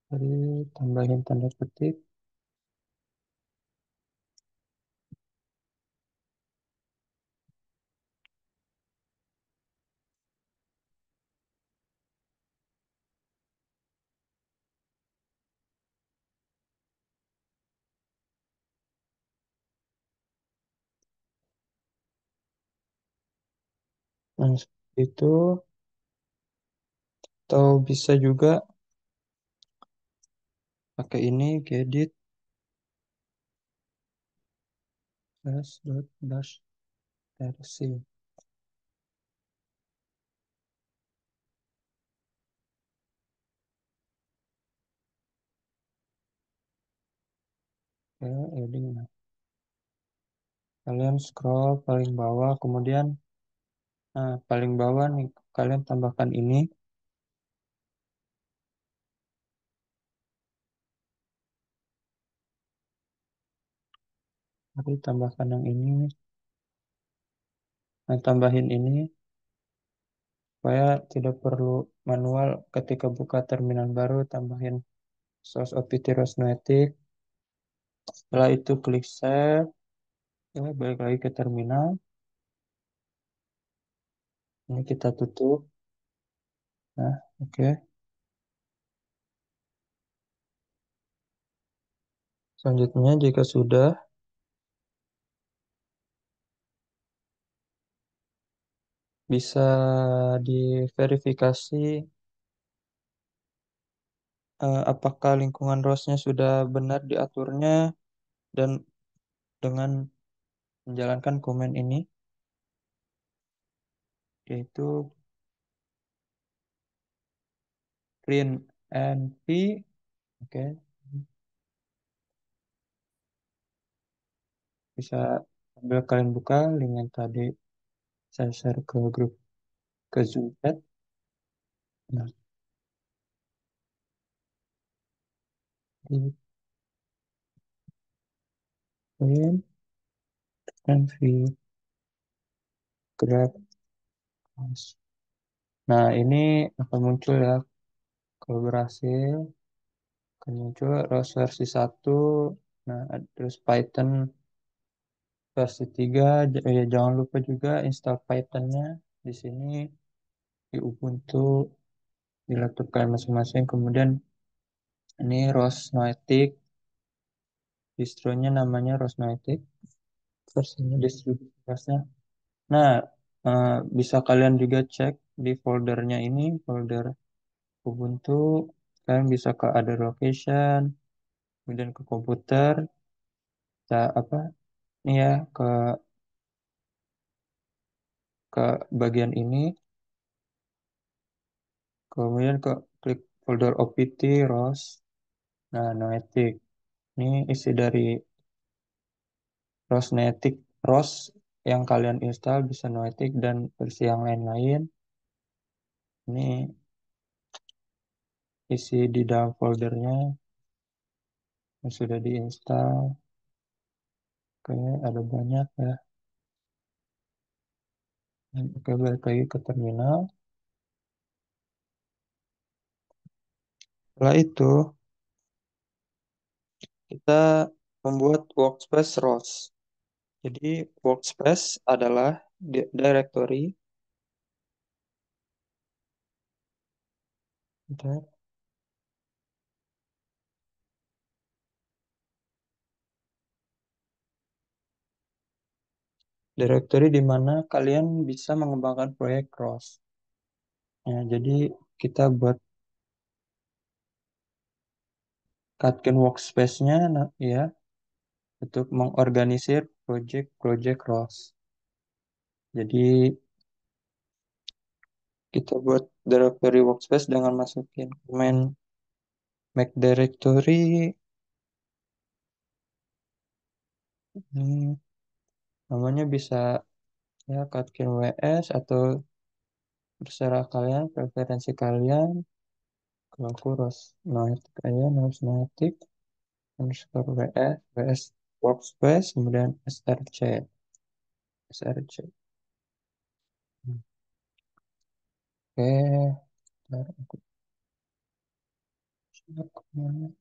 Jadi tambahin tanda petik. Nah, seperti itu. Atau bisa juga pakai ini gedit dash rc. Ya, adding. Nah, kalian scroll paling bawah, kemudian paling bawah nih kalian tambahkan ini. Mari tambahkan yang ini. Nah, tambahin ini supaya tidak perlu manual ketika buka terminal baru, tambahin source opt Rosnetic. Setelah itu klik save. Ya, balik lagi ke terminal. Ini kita tutup. Nah, oke. Selanjutnya jika sudah, bisa diverifikasi apakah lingkungan ROS-nya sudah benar diaturnya dan dengan menjalankan komen ini, yaitu print np. Oke, bisa sambil kalian buka link yang tadi saya share ke grup ke Zoom chat. Nah, di print np grab. Nah, ini akan muncul ya, kalau berhasil akan muncul ROS versi 1. Nah, terus Python versi 3. Ya, jangan lupa juga install Python-nya di sini di Ubuntu di laptop kalian masing-masing. Kemudian ini ROS Noetic, distronya namanya ROS Noetic. versinya distribusi kelasnya. Nah, bisa kalian juga cek di foldernya ini, folder Ubuntu. Kalian bisa ke other location, kemudian ke komputer, kita apa? Ini ya ke bagian ini, kemudian ke klik folder opt ROS. Nah, Noetic. Ini isi dari ROS Noetic. ROS yang kalian install bisa Noetic dan versi yang lain-lain. Ini isi di dalam foldernya yang sudah diinstal. Oke, ada banyak ya. Oke, balik lagi ke terminal. Setelah itu, kita membuat workspace ROS. Jadi, workspace adalah directory. Bentar. Directory di mana kalian bisa mengembangkan proyek ROS. Ya, jadi kita buat Katkin workspace-nya ya untuk mengorganisir project-project ROS. Jadi kita buat directory workspace dengan masukin command make directory ini namanya bisa ya Katkin WS atau terserah kalian preferensi kalian. Kalau aku ROS Noetic aja, ROS Noetic underscore WS workspace kemudian src. Oke, ntar aku coba kemana.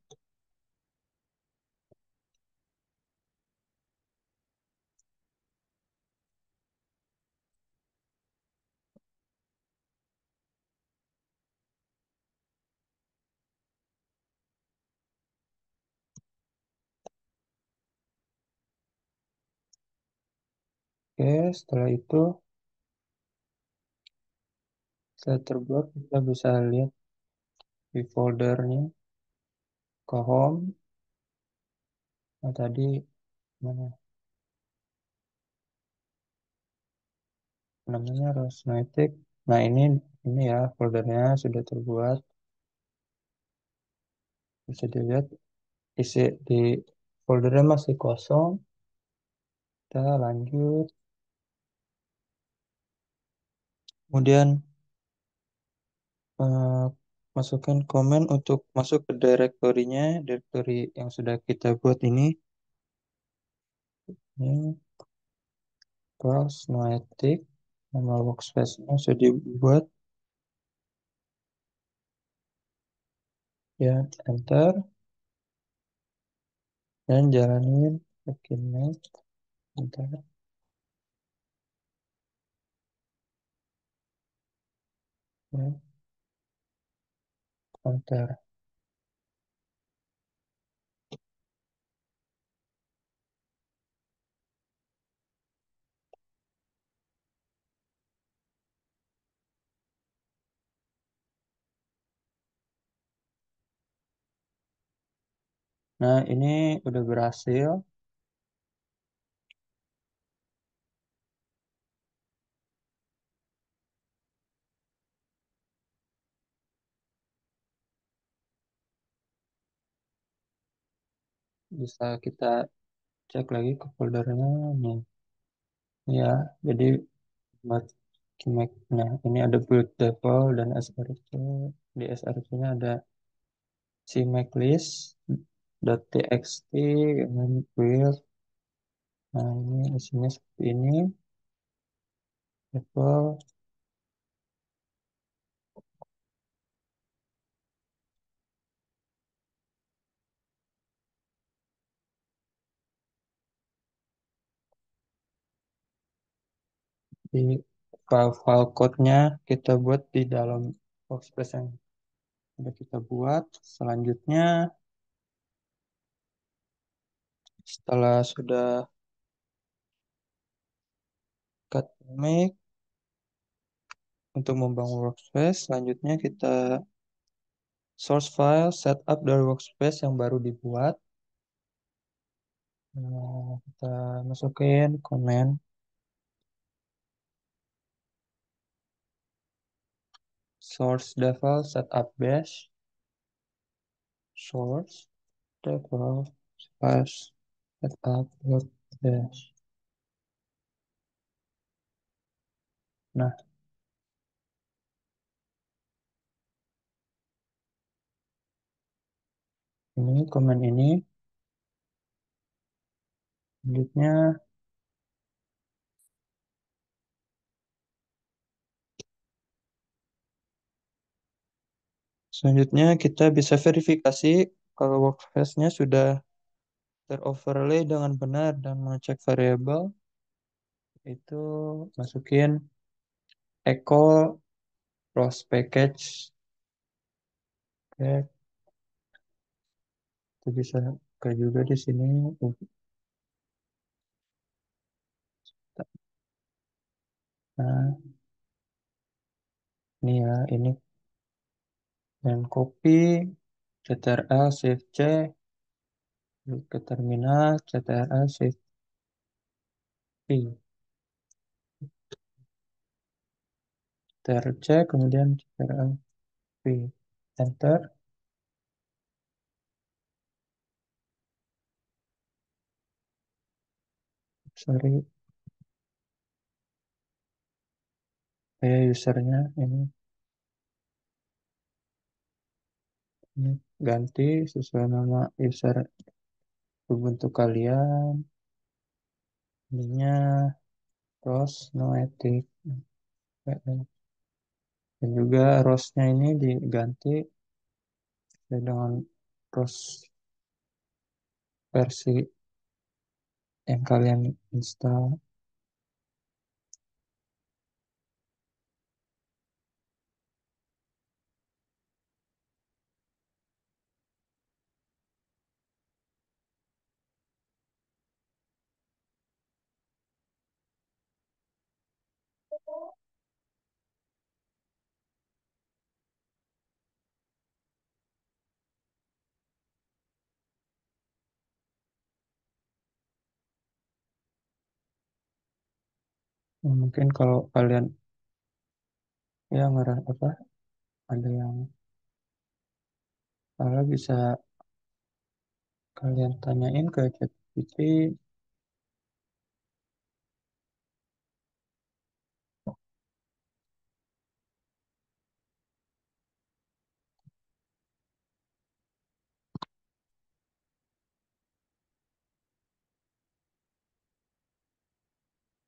Oke, setelah itu setelah terbuat kita bisa lihat di foldernya ke home. Nah, tadi mana namanya Rosnetic. Nah, ini ya foldernya sudah terbuat. Bisa dilihat isi di foldernya masih kosong. Kita lanjut. Kemudian eh, masukkan komen untuk masuk ke direktorinya, direktori yang sudah kita buat ini. Ini Rosnetic. Nama workspace-nya sudah dibuat. Ya, enter. Dan jalanin bikin next. Bentar, ya, enter. Nah, ini udah berhasil. Bisa kita cek lagi ke foldernya nih. Ya, jadi buat Kimek. Nah, ini ada build devel dan SRC. Di SRC-nya ada cmaclist.txt dengan build. Nah, ini isinya seperti ini. Devel. Di file code-nya kita buat di dalam workspace yang sudah kita buat. Selanjutnya, setelah sudah cut make untuk membangun workspace. Selanjutnya kita source file setup dari workspace yang baru dibuat. Nah, kita masukin command source devel setup bash source devel slash setup bash. Nah, ini command ini. Selanjutnya, kita bisa verifikasi kalau workspace-nya sudah teroverlay dengan benar dan mengecek variabel itu masukin echo cross package. Oke, itu bisa kayak juga di sini. Nah, ini ya, ini dan copy ctrl shift C ke terminal ctrl shift P, ctrl C kemudian ctrl P, enter. Sorry, usernya ini ganti sesuai nama user Ubuntu kalian. Ininya ROS Noetic. Dan juga ROS-nya ini diganti dengan ROS versi yang kalian install. Nah, mungkin kalau kalian ya ngerasa apa ada yang salah bisa kalian tanyain ke ChatGPT.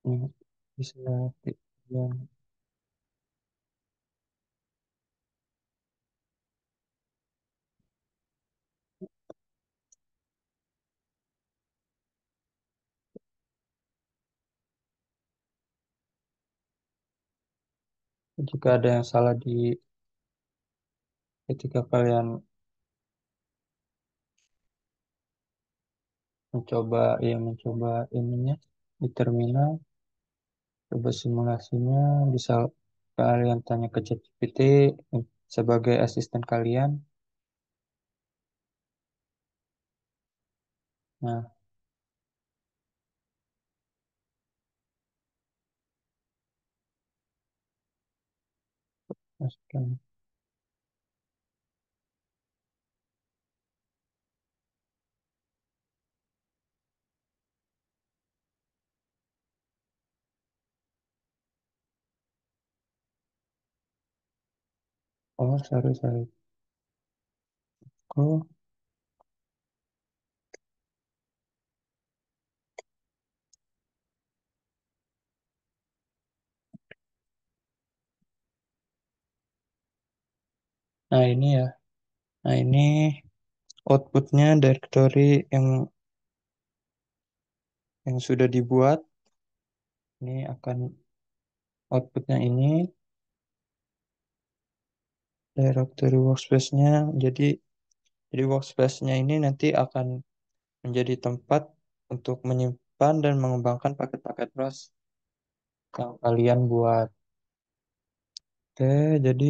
Nih, bisa yang jika ada yang salah ketika kalian mencoba ininya di terminal, coba simulasinya bisa kalian tanya ke ChatGPT sebagai asisten kalian. Nah, masukin. Oh, sorry. Oh, nah ini ya. Nah ini outputnya directory yang sudah dibuat. Ini akan outputnya ini directory workspace-nya. Jadi workspace-nya ini nanti akan menjadi tempat untuk menyimpan dan mengembangkan paket-paket ROS. yang kalian buat. Oke, jadi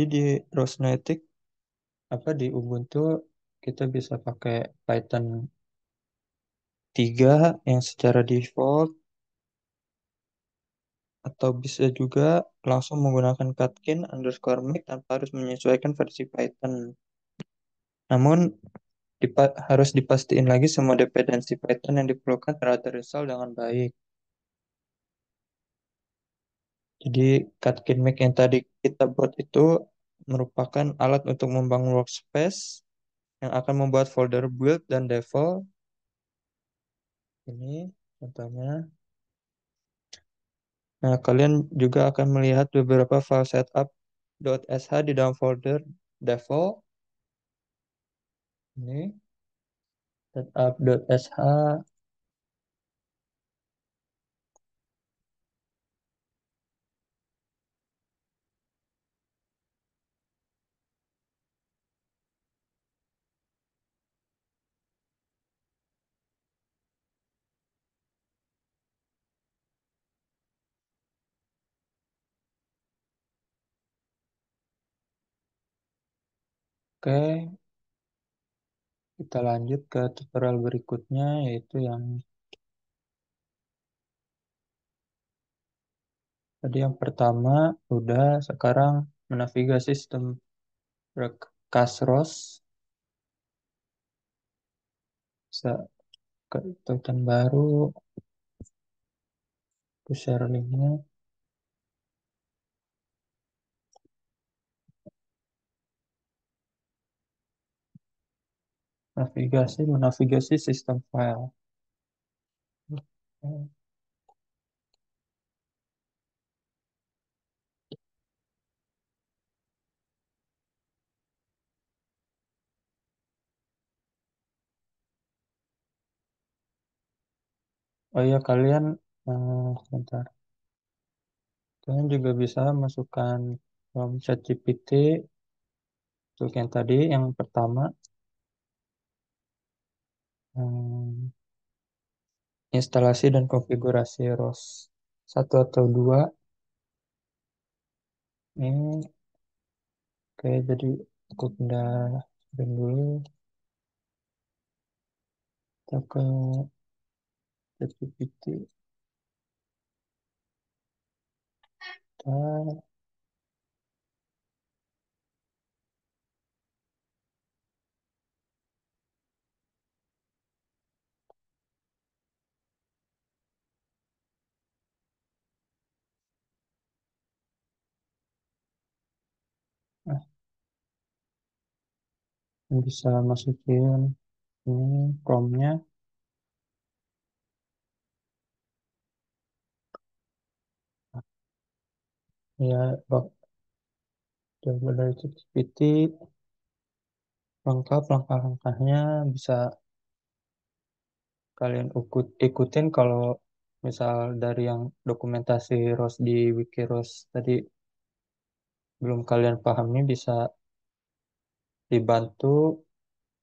di Rosnetic apa di Ubuntu kita bisa pakai Python 3 yang secara default atau bisa juga langsung menggunakan Catkin underscore make tanpa harus menyesuaikan versi Python. Namun harus dipastiin lagi semua dependensi Python yang diperlukan telah terinstall dengan baik. Jadi Catkin make yang tadi kita buat itu merupakan alat untuk membangun workspace yang akan membuat folder build dan default. Ini contohnya. Nah, kalian juga akan melihat beberapa file setup.sh di dalam folder default. Ini setup.sh. Oke, kita lanjut ke tutorial berikutnya, yaitu yang tadi yang pertama udah, sekarang menavigasi sistem Kasros. Bisa ke ikutan baru, ke share linknya. Menavigasi sistem file. Oh iya, sebentar. Kalian juga bisa masukkan ChatGPT untuk yang tadi, yang pertama, hmm, instalasi dan konfigurasi ROS 1 atau 2. Ini, oke, jadi aku pindah screen dulu. Kita ke ChatGPT. Kita, nah, bisa masukin ini prompt-nya. Ya, coba dari ChatGPT, lengkap langkah-langkahnya bisa kalian ikutin kalau misal dari yang dokumentasi ROS di Wikiros tadi belum kalian pahami, bisa dibantu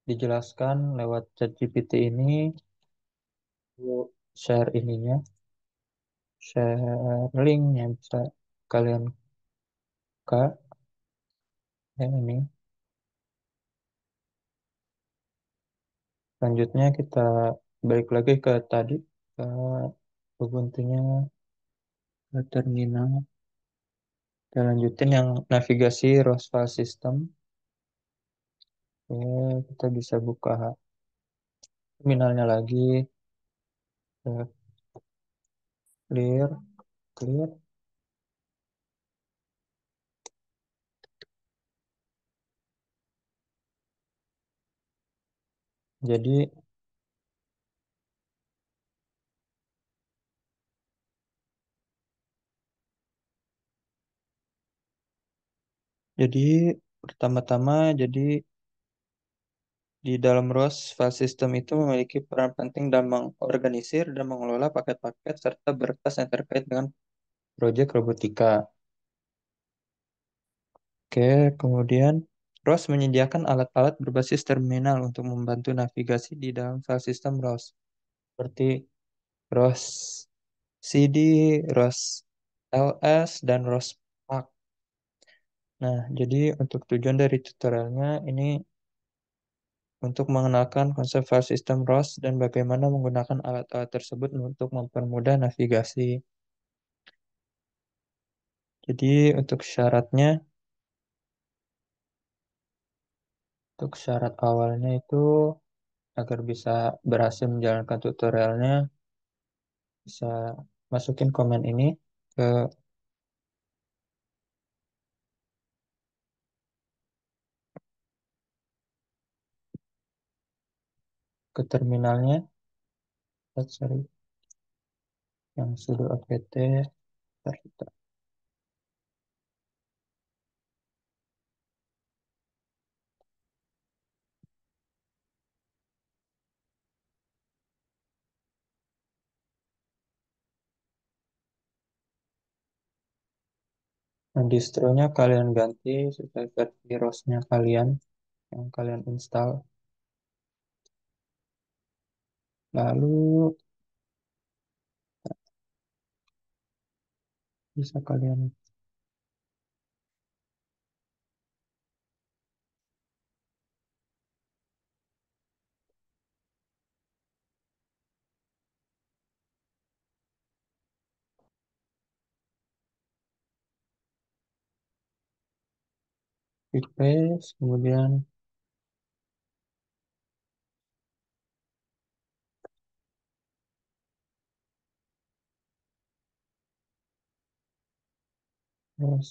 dijelaskan lewat ChatGPT ini. Yuk, share ininya, share link yang bisa kalian buka ya ini. Selanjutnya kita balik lagi ke tadi, ke Ubuntu-nya, ke terminal. Kita lanjutin yang navigasi ROS file system. Oke, kita bisa buka terminalnya lagi. Kita clear, clear. Jadi, jadi pertama-tama, jadi di dalam ROS file system itu memiliki peran penting dalam mengorganisir dan mengelola paket-paket serta berkas yang terkait dengan proyek robotika. Oke, kemudian ROS menyediakan alat-alat berbasis terminal untuk membantu navigasi di dalam file system ROS. seperti ROS CD, ROS LS, dan ROS PAK. Nah, jadi untuk tujuan dari tutorialnya ini untuk mengenalkan konsep file system ROS dan bagaimana menggunakan alat-alat tersebut untuk mempermudah navigasi. Jadi untuk syarat awalnya itu agar bisa berhasil menjalankan tutorialnya, bisa masukin komen ini ke terminalnya, sorry, yang sudo apt. Bentar, bentar. Nah, distronya kalian ganti supaya versi ROS-nya kalian yang kalian install. Lalu bisa kalian replace, kemudian terus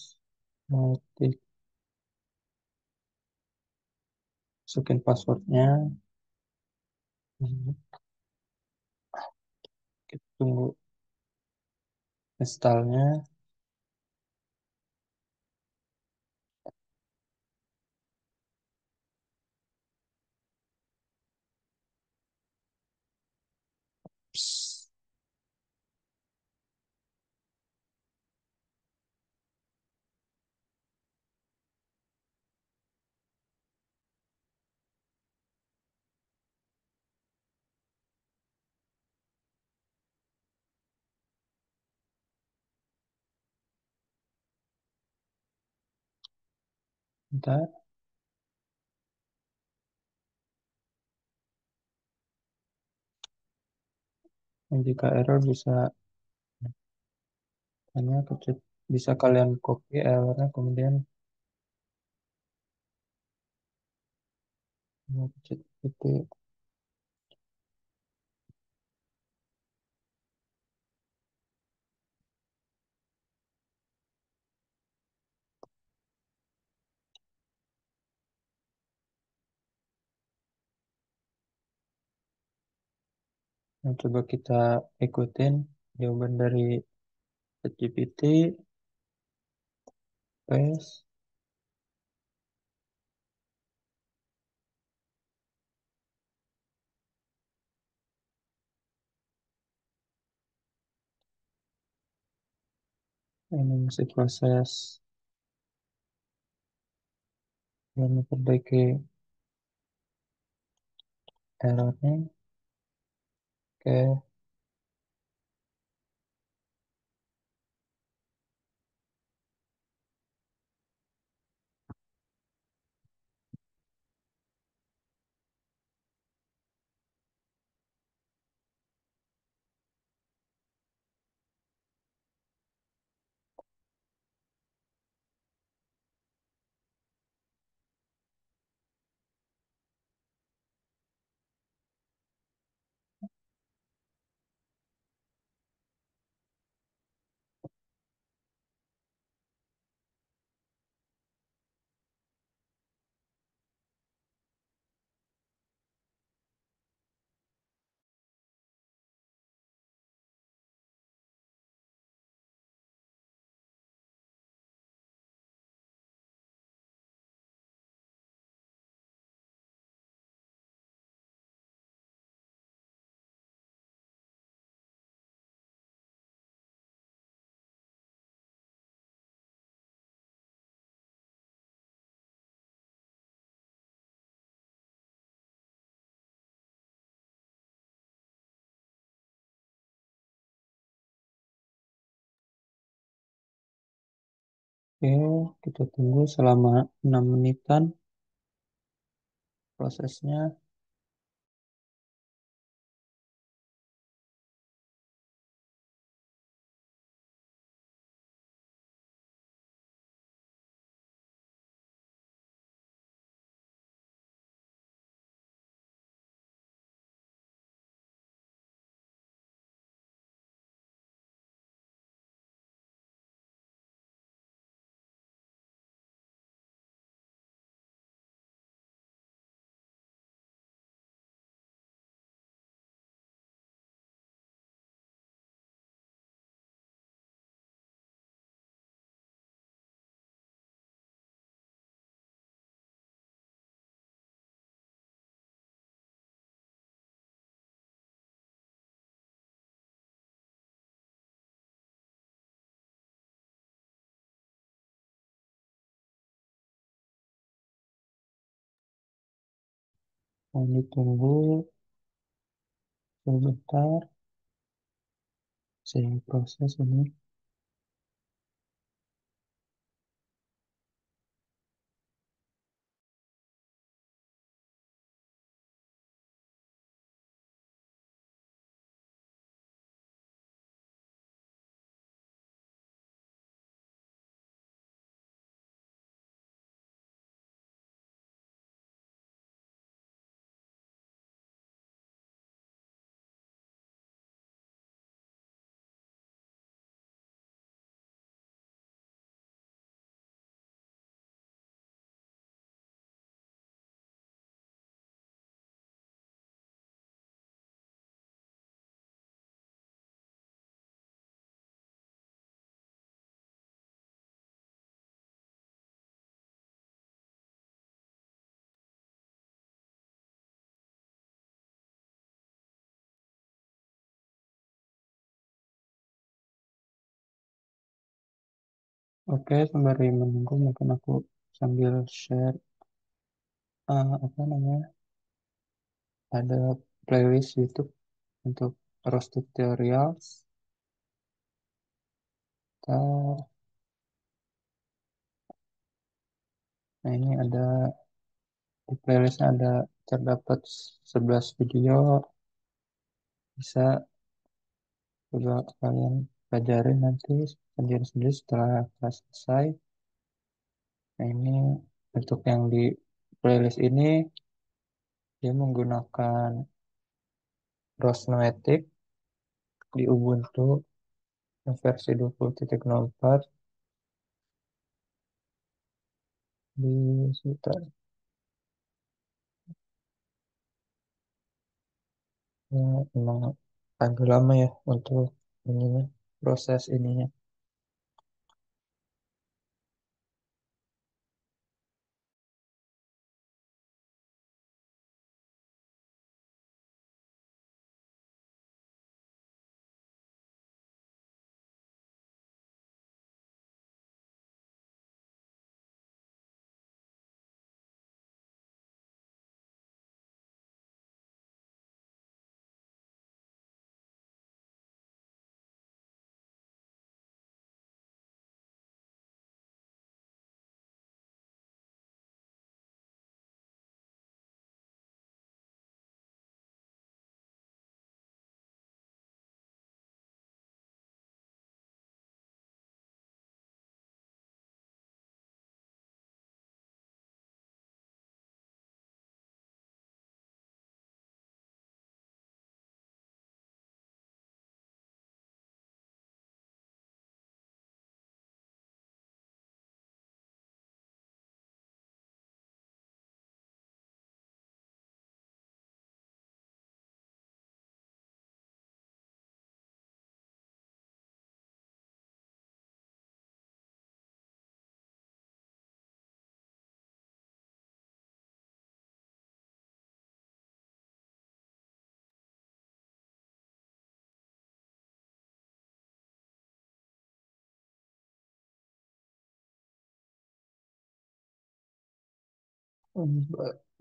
masukin passwordnya. Kita tunggu installnya. Psst. Bentar. Dan jika error bisa hanya bisa kalian copy errornya, kemudian pencet itu. Nah, coba kita ikutin jawaban dari ChatGPT, paste, ini masih proses dan memperbaiki errornya. Oke, Oke, kita tunggu selama 6 menitan prosesnya. Mau ditunggu sebentar, saya proses ini. Oke, sembari menunggu mungkin aku sambil share apa namanya? Ada playlist YouTube untuk ROS tutorials. Ntar, nah ini ada di playlistnya ada terdapat 11 video, bisa coba kalian pelajarin nanti sendiri-sendiri setelah kelas selesai. Nah ini untuk yang di playlist ini dia menggunakan ROS Noetic di Ubuntu versi 20.04 di sekitar ya, memang agak lama ya untuk ininya proses ininya.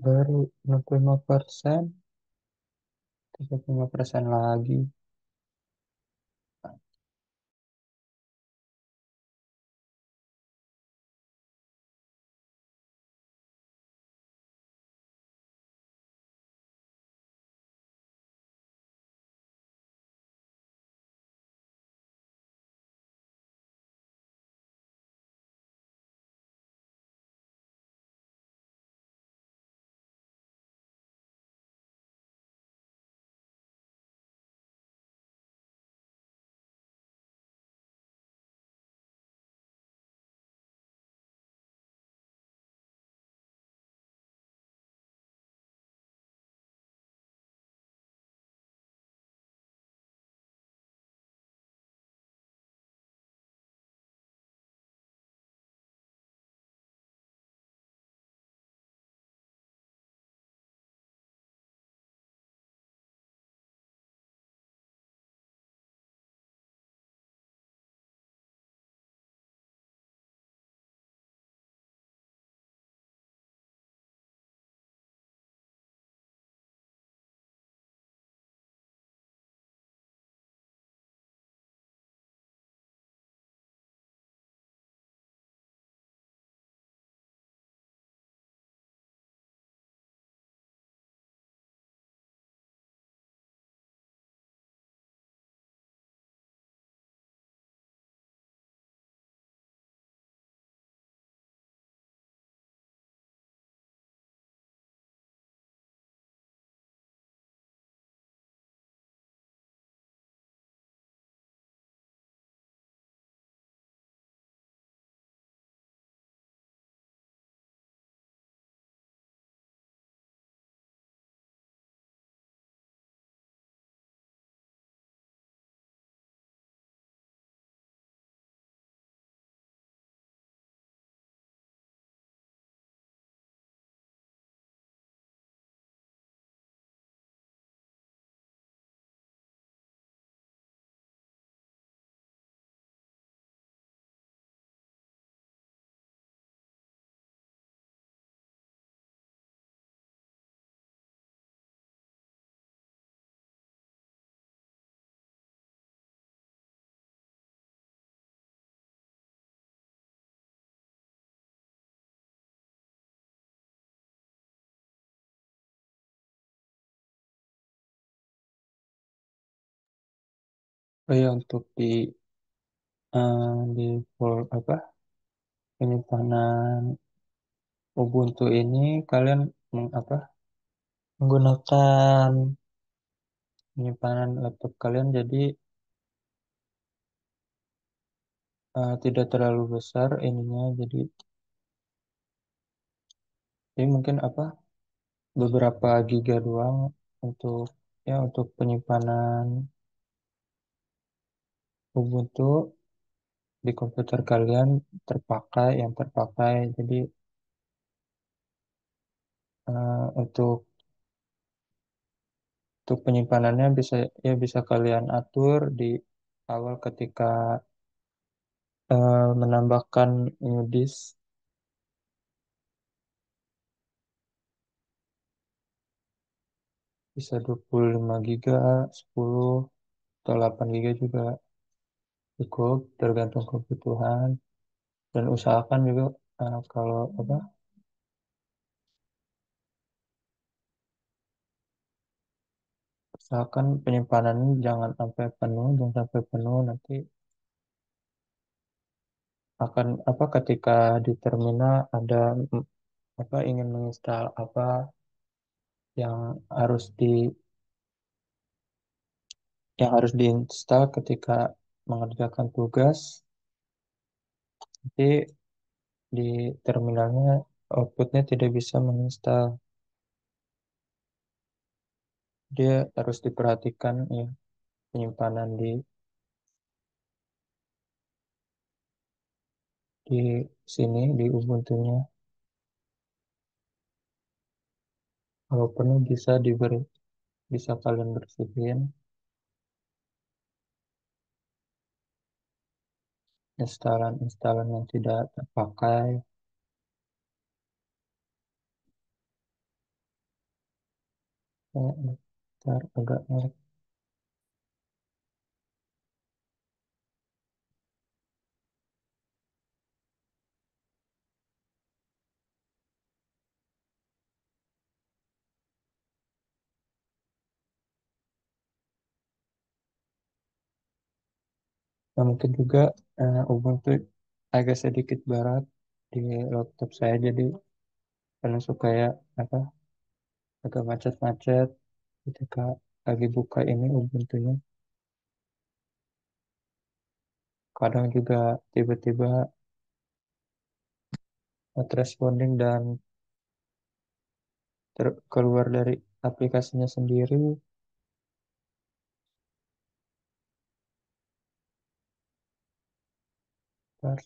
Baru 65%, 35% lagi. Oh ya, untuk di apa penyimpanan Ubuntu ini kalian apa menggunakan penyimpanan laptop kalian jadi tidak terlalu besar ininya jadi mungkin apa beberapa giga doang untuk untuk penyimpanan Ubuntu di komputer kalian terpakai jadi untuk penyimpanannya bisa kalian atur di awal ketika menambahkan new disk bisa 25 giga, 10 atau 8 giga juga cukup tergantung kebutuhan dan usahakan juga kalau apa usahakan penyimpanan jangan sampai penuh nanti akan apa ketika di terminal ada apa ingin menginstal apa yang harus diinstal ketika mengerjakan tugas nanti di terminalnya outputnya tidak bisa menginstal dia harus diperhatikan ya penyimpanan di sini di Ubuntu-nya kalau penuh bisa kalian bersihin instalan yang tidak terpakai ntar agak ngelag. Nah, mungkin juga Ubuntu agak sedikit berat di laptop saya jadi kalian suka ya apa agak macet-macet ketika lagi buka ini Ubuntu-nya kadang juga tiba-tiba not responding dan keluar dari aplikasinya sendiri. Ntar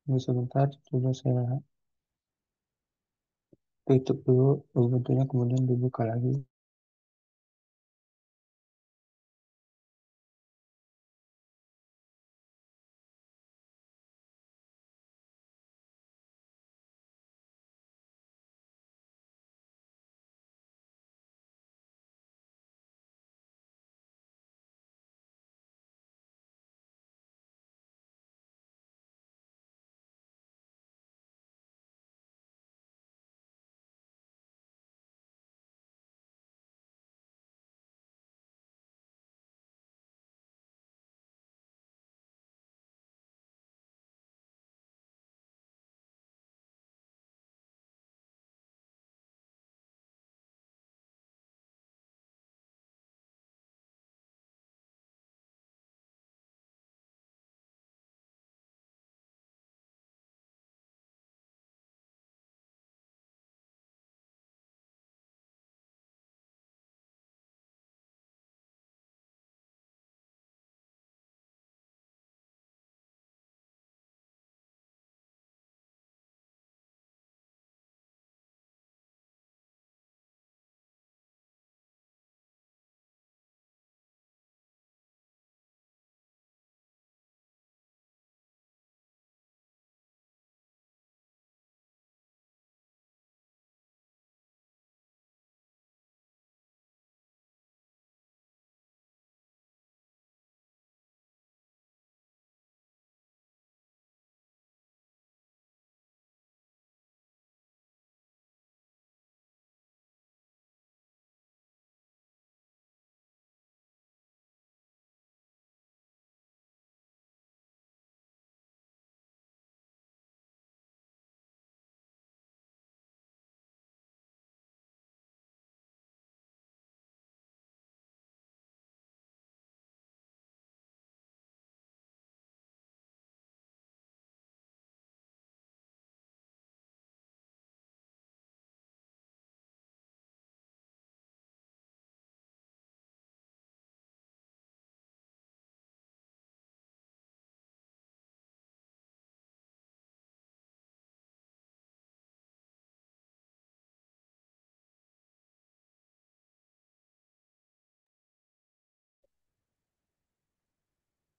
Tunggu sebentar, coba saya tutup dulu Ubuntu-nya, kemudian dibuka lagi.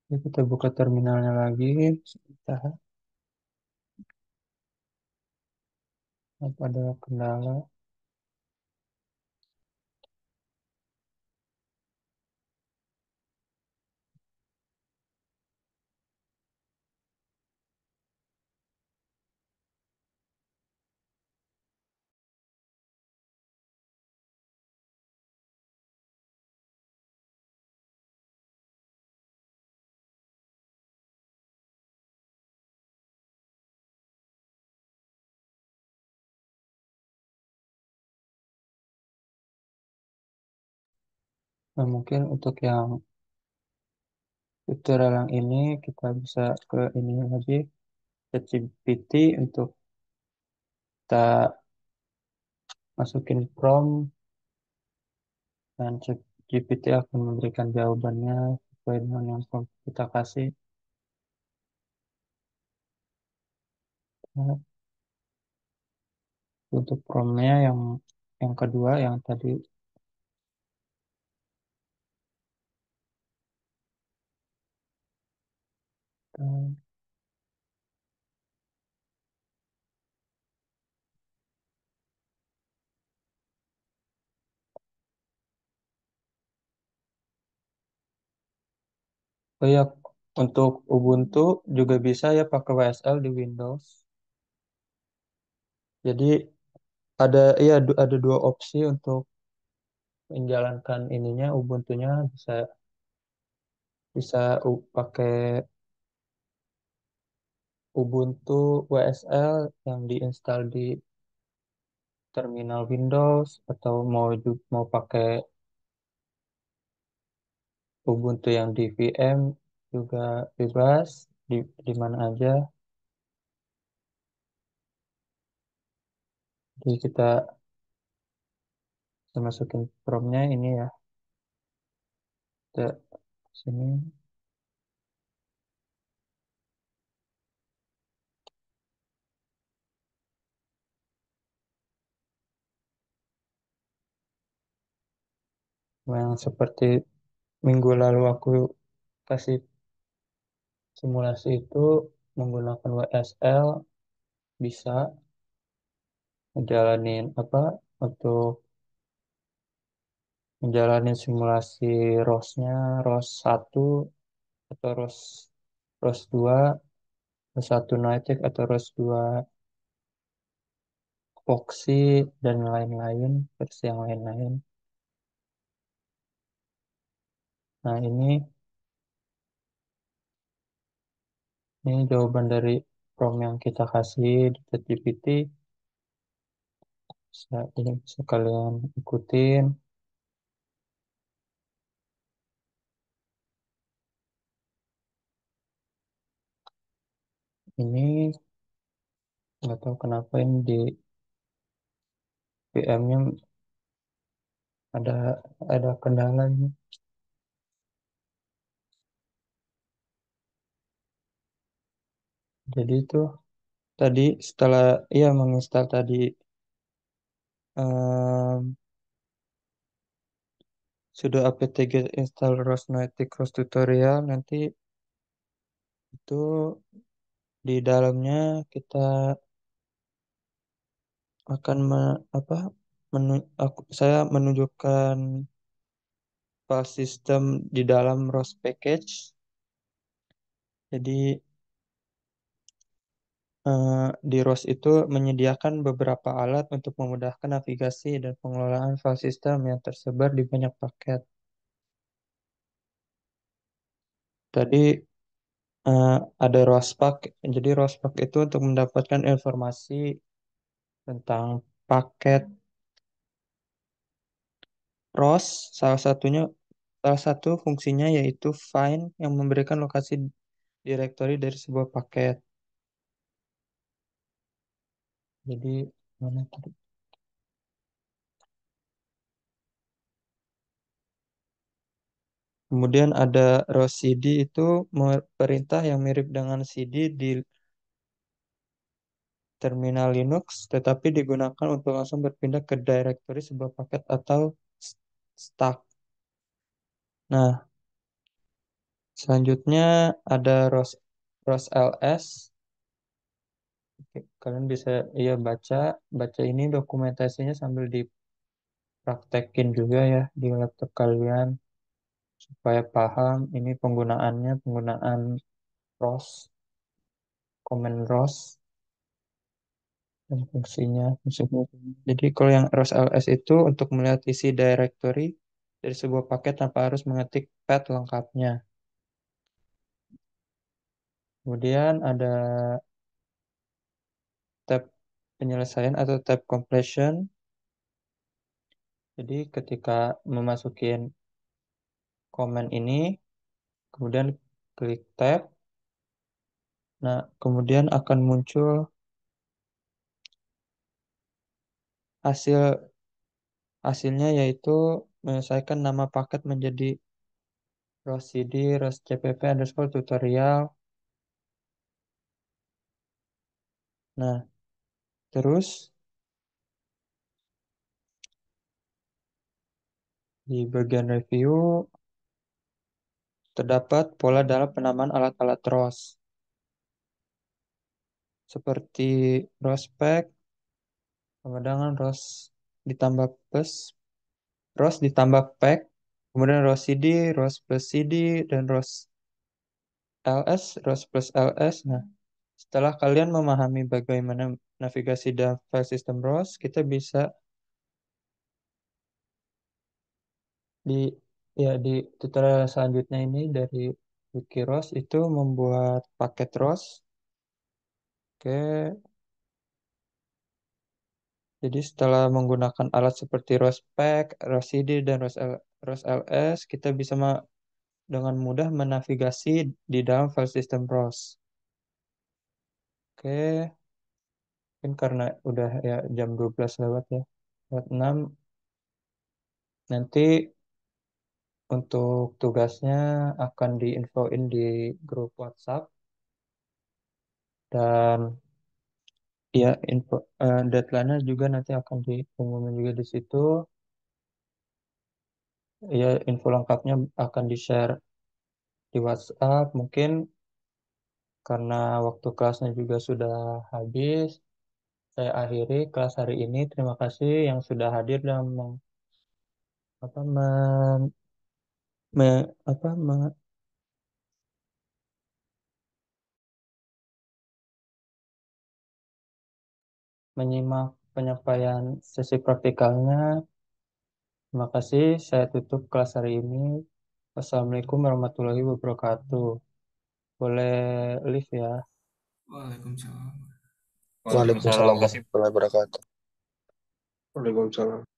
Jadi kita buka terminalnya lagi. Sebentar, apa ada kendala? Nah, mungkin untuk yang tutorial yang ini kita bisa ke ini lagi, ChatGPT untuk kita masukin prompt dan ChatGPT akan memberikan jawabannya sesuai dengan yang prompt kita kasih. Nah, untuk promptnya yang kedua yang tadi eh, oh ya, untuk Ubuntu juga bisa ya pakai WSL di Windows. Jadi ada dua opsi untuk menjalankan ininya Ubuntunya bisa bisa pakai Ubuntu WSL yang diinstal di terminal Windows atau mau pakai Ubuntu yang di VM juga bebas di mana aja. Jadi kita bisa masukin promnya ini ya ke sini. Yang seperti minggu lalu aku kasih simulasi itu menggunakan WSL bisa menjalanin apa untuk menjalani simulasi ROS-nya, ROS 1 atau ROS 2, ROS 1 Nitek atau ROS 2 Foxy dan lain-lain, versi yang lain-lain. Nah, ini jawaban dari prompt yang kita kasih di ChatGPT. Ini bisa kalian ikutin. Ini nggak tahu kenapa ini di PM-nya ada ada kendala ini. Jadi itu tadi setelah ia menginstal tadi em, sudo apt-get install rosnoetic cross tutorial, nanti itu di dalamnya kita akan apa saya menunjukkan file system di dalam ROS package. Jadi di ROS itu menyediakan beberapa alat untuk memudahkan navigasi dan pengelolaan file system yang tersebar di banyak paket. Tadi ada ROSPAK. Jadi ROSPAK itu untuk mendapatkan informasi tentang paket ROS. Salah satu fungsinya yaitu find yang memberikan lokasi direktori dari sebuah paket. Jadi mana tadi? Kemudian ada ROS CD itu perintah yang mirip dengan CD di terminal Linux, tetapi digunakan untuk langsung berpindah ke directory sebuah paket atau stack. Nah, selanjutnya ada ROS LS. Oke, kalian bisa baca baca ini dokumentasinya sambil dipraktekin juga ya di laptop kalian supaya paham ini penggunaan ROS, command ROS dan fungsinya. Jadi kalau yang ROS LS itu untuk melihat isi directory dari sebuah paket tanpa harus mengetik path lengkapnya. Kemudian ada tab penyelesaian atau tab completion. Jadi ketika memasukin komen ini, kemudian klik tab. Nah, kemudian akan muncul hasil hasilnya yaitu menyelesaikan nama paket menjadi roscd, roscpp underscore tutorial. Nah, terus di bagian review terdapat pola dalam penamaan alat-alat ROS seperti ROS pack, pemandangan ROS ditambah plus, ROS ditambah pack, kemudian ROS CD, ROS plus CD, dan ROS LS, ROS plus LS. Nah, setelah kalian memahami bagaimana navigasi dan file system ROS, kita bisa di di tutorial selanjutnya ini dari Wiki ROS itu membuat paket ROS. Oke, jadi setelah menggunakan alat seperti ROS pack, ROS CD, dan ROS LS, kita bisa dengan mudah menavigasi di dalam file system ROS. Oke, mungkin karena udah ya jam 12 lewat ya. Lewat 6. Nanti untuk tugasnya akan diinfoin di grup WhatsApp dan ya deadline-nya juga nanti akan diumumin juga di situ. Ya, info lengkapnya akan di-share di WhatsApp. Mungkin karena waktu kelasnya juga sudah habis, saya akhiri kelas hari ini. Terima kasih yang sudah hadir dan apa, apa, menyimak penyampaian sesi praktikalnya. Terima kasih. Saya tutup kelas hari ini. Wassalamualaikum warahmatullahi wabarakatuh. Boleh live ya. Waalaikumsalam. Waalaikumsalam Waalaikumsalam. warahmatullahi wabarakatuh. Waalaikumsalam.